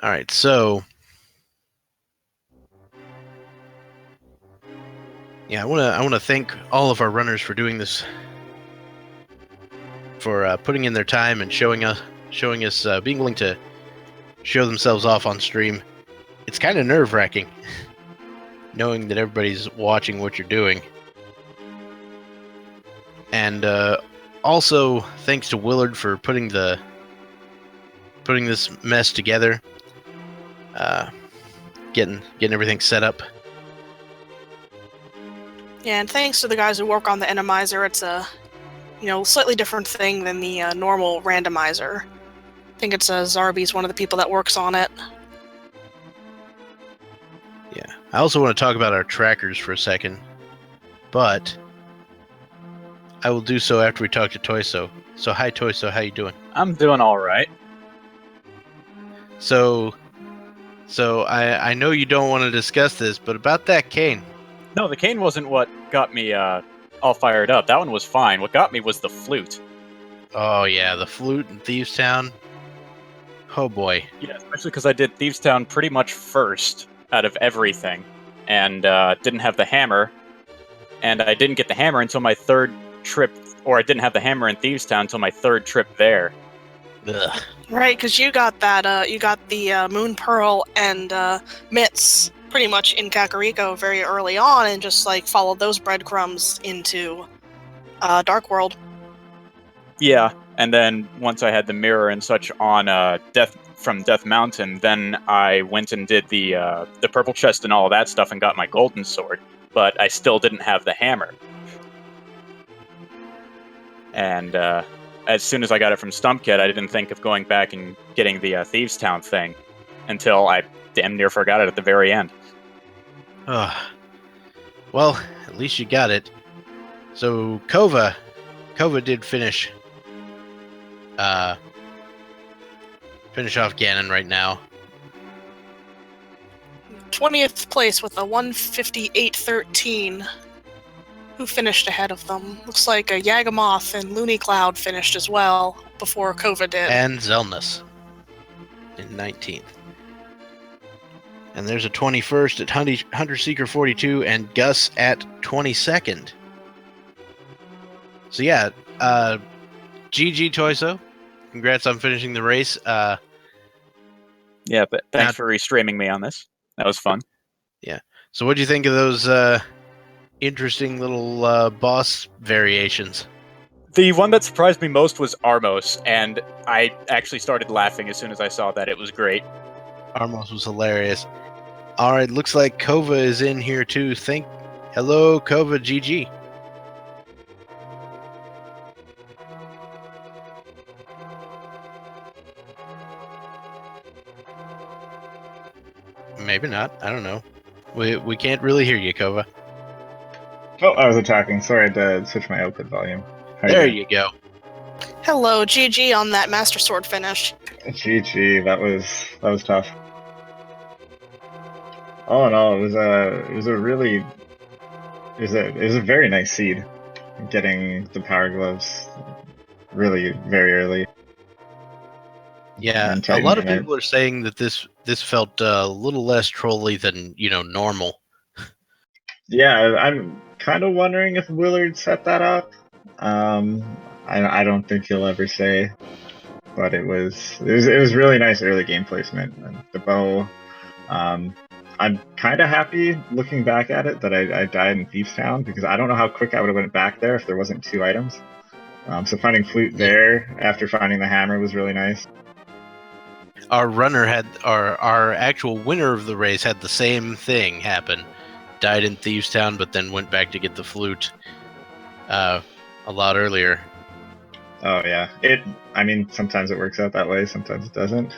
All right, so yeah, I want to thank all of our runners for doing this, for putting in their time and showing us being willing to show themselves off on stream. It's kind of nerve-wracking knowing that everybody's watching what you're doing. And also thanks to Willard for putting this mess together, getting everything set up. Yeah, and thanks to the guys who work on the Enemizer. It's a slightly different thing than the normal randomizer. I think it's Zarby's one of the people that works on it. Yeah, I also want to talk about our trackers for a second, but I will do so after we talk to Tojso. So hi Tojso, how you doing? I'm doing all right. So I know you don't want to discuss this, but about that cane. No, the cane wasn't what got me all fired up. That one was fine. What got me was the flute. Oh yeah, the flute in Thieves Town. Oh boy. Yeah, especially because I did Thieves Town pretty much first out of everything, and didn't have the hammer. And I didn't get the hammer until my third trip, or I didn't have the hammer in Thieves Town until my third trip there. Ugh. Right, because you got that. You got the Moon Pearl and Mitts pretty much in Kakariko very early on, and just like followed those breadcrumbs into Dark World. Yeah, and then once I had the mirror and such on Death Mountain, then I went and did the purple chest and all of that stuff and got my golden sword, but I still didn't have the hammer. And as soon as I got it from Stumpkid, I didn't think of going back and getting the Thieves Town thing until I damn near forgot it at the very end. Well, at least you got it. So Kova did finish off Ganon right now. 20th place with a 158.13. Who finished ahead of them? Looks like Yagamoth and Looney Cloud finished as well before Kova did. And Zelnus in 19th. And there's a 21st at Hunter Seeker 42 and Gus at 22nd. So yeah, GG Tojso. Congrats on finishing the race. Yeah, but thanks for restreaming me on this. That was fun. Yeah. So what do you think of those interesting little boss variations? The one that surprised me most was Armos, and I actually started laughing as soon as I saw that. It was great. Armos was hilarious. All right, looks like Kova is in here too. Hello, Kova, GG. Maybe not. I don't know. We can't really hear you, Kova. Oh, I was attacking. Sorry, I had to switch my output volume. There you go. Hello, GG on that Master Sword finish. GG, that was tough. All in all, it was a very nice seed. Getting the Power Gloves really very early. Yeah, a lot of people are saying that this felt a little less trolly than normal. Yeah, I'm kind of wondering if Willard set that up. I don't think he'll ever say, but it was really nice early game placement. And the bow, I'm kind of happy looking back at it that I died in Thieves Town, because I don't know how quick I would have went back there if there wasn't 2 items. So finding Flute there after finding the hammer was really nice. Our runner our actual winner of the race had the same thing happen. Died in Thieves Town, but then went back to get the flute a lot earlier. Oh yeah, sometimes it works out that way, sometimes it doesn't.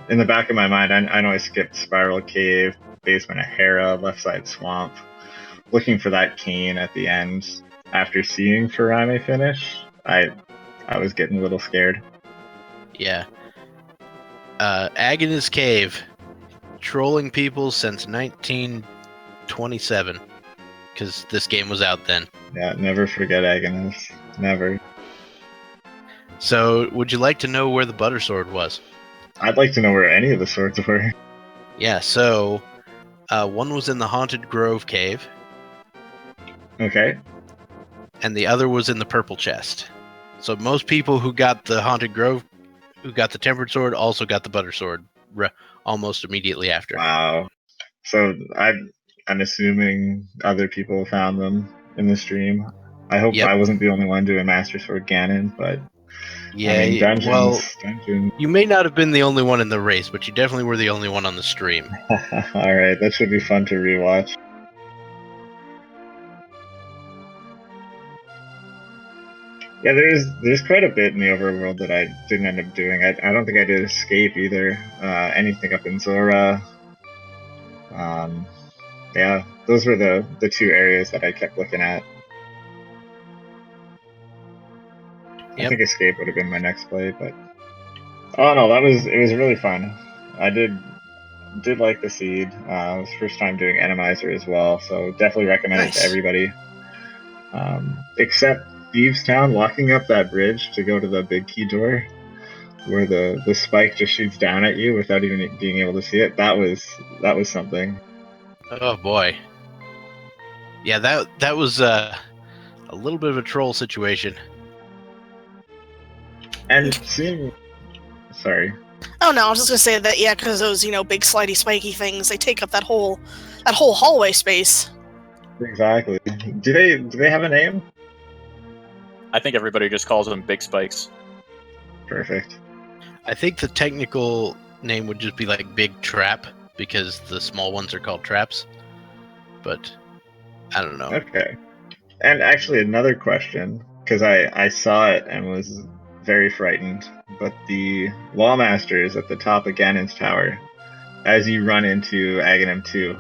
In the back of my mind, I know I skipped Spiral Cave, Basement of Hera, Left Side Swamp, looking for that cane at the end. After seeing Furaime finish, I was getting a little scared. Yeah. Agnes Cave, trolling people since 1927, because this game was out then. Yeah, never forget Agnes. Never. So, would you like to know where the Butter Sword was? I'd like to know where any of the swords were. Yeah, so one was in the Haunted Grove cave, Okay. and the other was in the purple chest. So most people who got the Haunted Grove, who got the Tempered Sword, also got the Butter Sword almost immediately after. Wow. So I'm assuming other people found them in the stream. I hope Yep. I wasn't the only one doing Master Sword Ganon, but Yeah, I mean, dungeons. well, you may not have been the only one in the race, but you definitely were the only one on the stream. All right, that should be fun to rewatch. Yeah, there's quite a bit in the overworld that I didn't end up doing. I don't think I did Escape either. Anything up in Zora. Yeah, those were the two areas that I kept looking at. Yep. I think Escape would have been my next play, but oh no, it was really fun. I did like the seed. It was first time doing Enemizer as well, so definitely recommend it to Nice. everybody. Except Thieves Town, walking up that bridge to go to the big key door, where the spike just shoots down at you without even being able to see it. That was something. Oh boy. Yeah, that was a little bit of a troll situation. And seeing, sorry. Oh no, I was just gonna say that, yeah, because those, big slidey spiky things, they take up that whole hallway space. Exactly. Do they have a name? I think everybody just calls them big spikes. Perfect. I think the technical name would just be like Big Trap, because the small ones are called traps. But I don't know. Okay. And actually, another question, because I saw it and was very frightened. But the Wall Master is at the top of Ganon's tower as you run into Aghanim 2.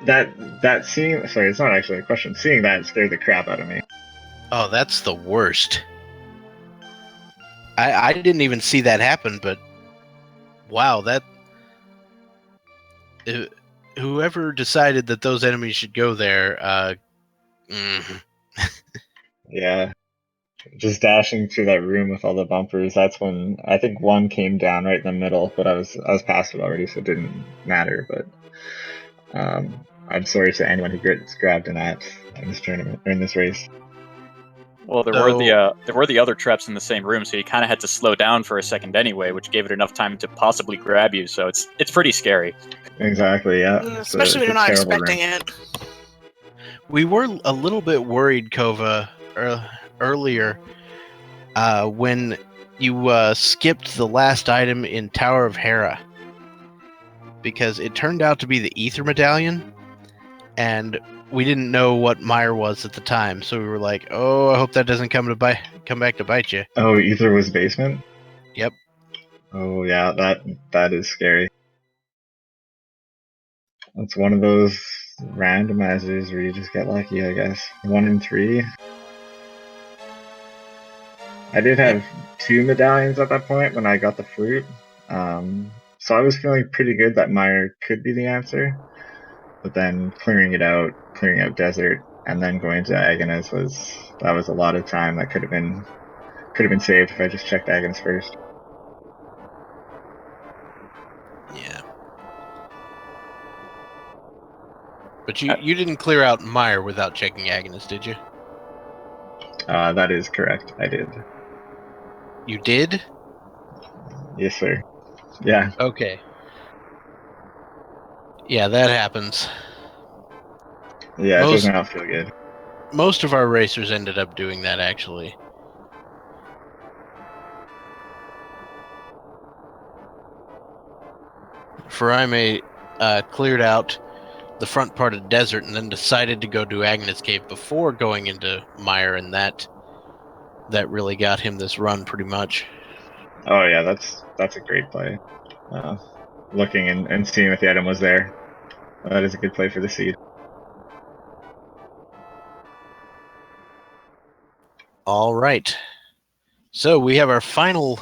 That seeing, sorry, it's not actually a question. Seeing that scared the crap out of me. Oh, that's the worst. I didn't even see that happen, but wow, that whoever decided that those enemies should go there, Yeah. Just dashing through that room with all the bumpers. That's when I think one came down right in the middle, but I was past it already, so it didn't matter. But I'm sorry to anyone who gets grabbed in this tournament or in this race. Well, there were the other traps in the same room, so you kind of had to slow down for a second anyway, which gave it enough time to possibly grab you. So it's pretty scary. Exactly. Yeah. Especially when you're not expecting it. We were a little bit worried, Kova, earlier when you skipped the last item in Tower of Hera, because it turned out to be the Ether Medallion, and we didn't know what Meyer was at the time, so we were like, "Oh, I hope that doesn't come back to bite you." Oh, Ether was basement? Yep. Oh yeah, that is scary. It's one of those randomizers where you just get lucky, I guess. 1 in 3. I did have 2 medallions at that point when I got the flute. So I was feeling pretty good that Meyer could be the answer. But then clearing out desert, and then going to Aghanis was a lot of time that could have been saved if I just checked Aghanis first. Yeah. But you didn't clear out Meyer without checking Aghanis, did you? That is correct. I did. You did? Yes, sir. Yeah. Okay. Yeah, that happens. Yeah, it does not feel good. Most of our racers ended up doing that, actually. Furaime cleared out the front part of the desert and then decided to go to Agnes Cave before going into Meyer, and that really got him this run pretty much. Oh yeah, that's a great play. Looking and seeing if the item was there. That is a good play for the seed. All right. So we have our final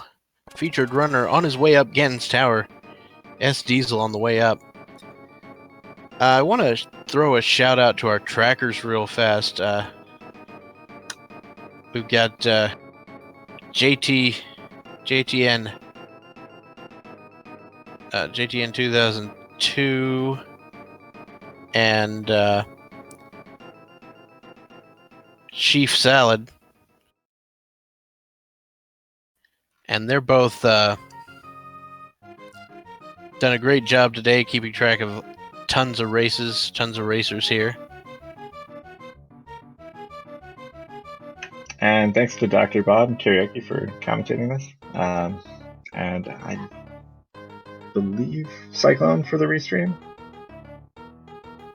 featured runner on his way up Ganon's Tower, SDiezal, on the way up. I want to throw a shout out to our trackers real fast. We've got JTN 2002 and Chief Salad, and they're both done a great job today keeping track of tons of racers here. And thanks to Dr. Bob and Karaoke for commentating this. And I believe Cyclone for the restream.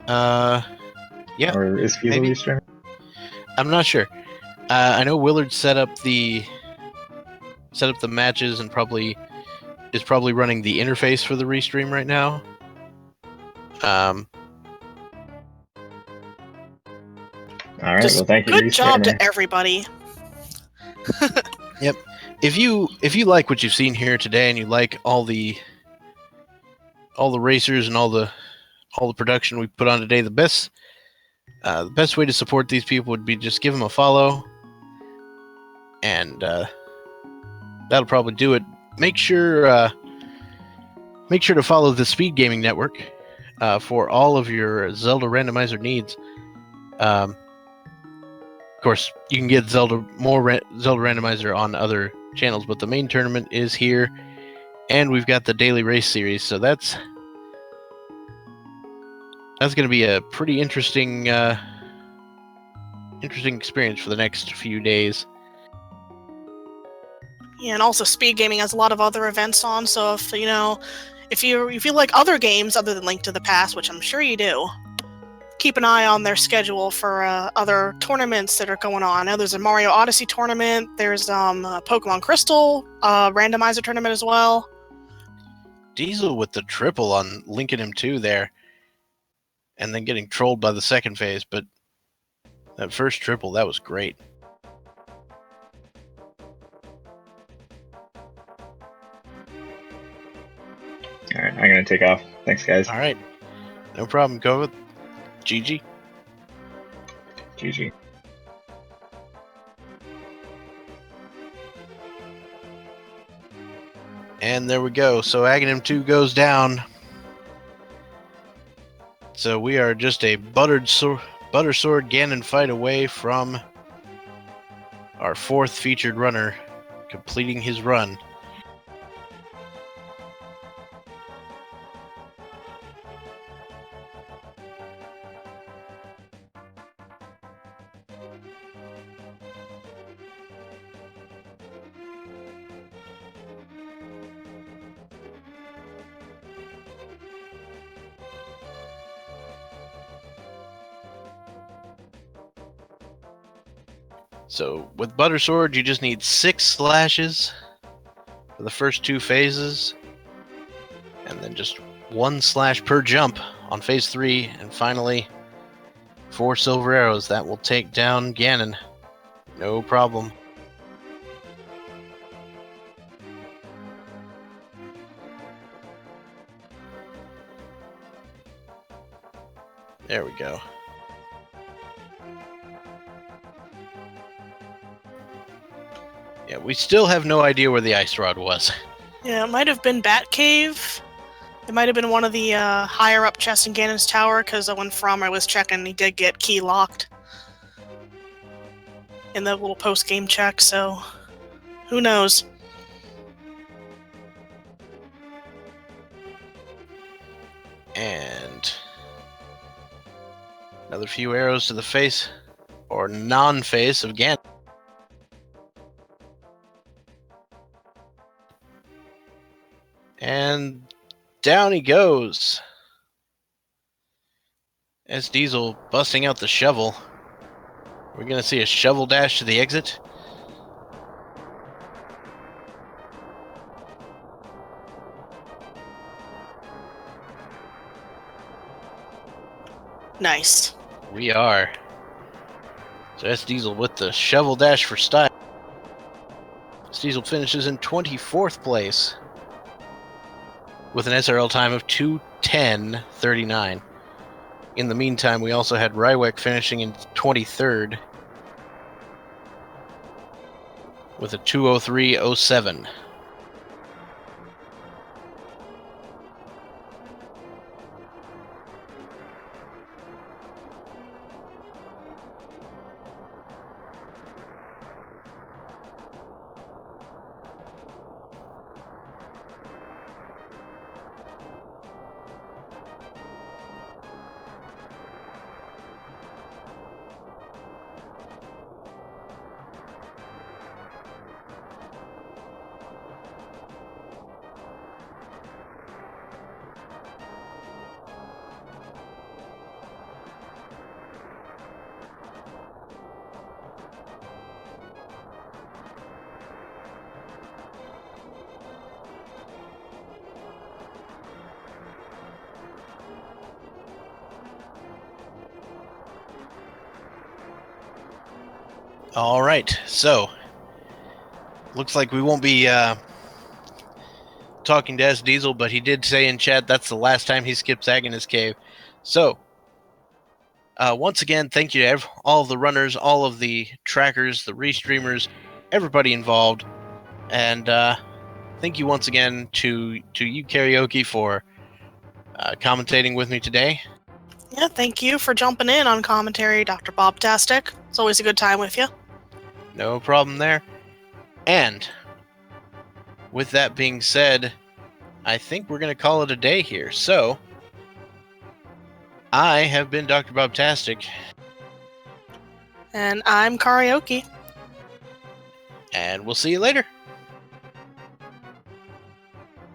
Yeah. Or is he the restreamer? I'm not sure. I know Willard set up the matches and is probably running the interface for the restream right now. All right. Well, thank you. Good job to everybody. Yep. If you like what you've seen here today and you like all the racers and all the production we put on today, the best way to support these people would be just give them a follow, and that'll probably do it. Make sure to follow the Speed Gaming Network for all of your Zelda randomizer needs. Of course, you can get Zelda randomizer on other channels, but the main tournament is here, and we've got the daily race series, so that's going to be a pretty interesting experience for the next few days. Yeah, and also Speed Gaming has a lot of other events on, so if you like other games other than Link to the Past, which I'm sure you do, keep an eye on their schedule for other tournaments that are going on. I know there's a Mario Odyssey tournament, there's a Pokemon Crystal randomizer tournament as well. Diesel with the triple on Link and M2 there, and then getting trolled by the second phase, but that first triple, that was great. All right, I'm going to take off. Thanks, guys. All right. No problem. Go with GG. GG. And there we go. So Aghanim 2 goes down. So we are just a Butter Sword Ganon fight away from our fourth featured runner completing his run. So with Butter Sword, you just need 6 slashes for the first 2 phases, and then just 1 slash per jump on phase 3, and finally 4 silver arrows. That will take down Ganon. No problem. There we go. Yeah, we still have no idea where the ice rod was. Yeah, it might have been Batcave. It might have been one of the higher up chests in Ganon's Tower, because when Furaime was checking, he did get key locked in the little post-game check, so who knows? And another few arrows to the face, or non-face of Ganon. And down he goes. SDiezal busting out the shovel. We're going to see a shovel dash to the exit. Nice. We are. So SDiezal with the shovel dash for style. SDiezal finishes in 24th place with an SRL time of 2:10:39. In the meantime, we also had Rywek finishing in 23rd with a 203.07. All right, so looks like we won't be talking to SDiezal, but he did say in chat that's the last time he skips Agnes Cave. So, once again, thank you to all of the runners, all of the trackers, the restreamers, everybody involved, and thank you once again to you, Karaoke, for commentating with me today. Yeah, thank you for jumping in on commentary, Dr. Bobtastic. It's always a good time with you. No problem there. And with that being said, I think we're going to call it a day here. So, I have been Dr. Bobtastic. And I'm Karaoke. And we'll see you later.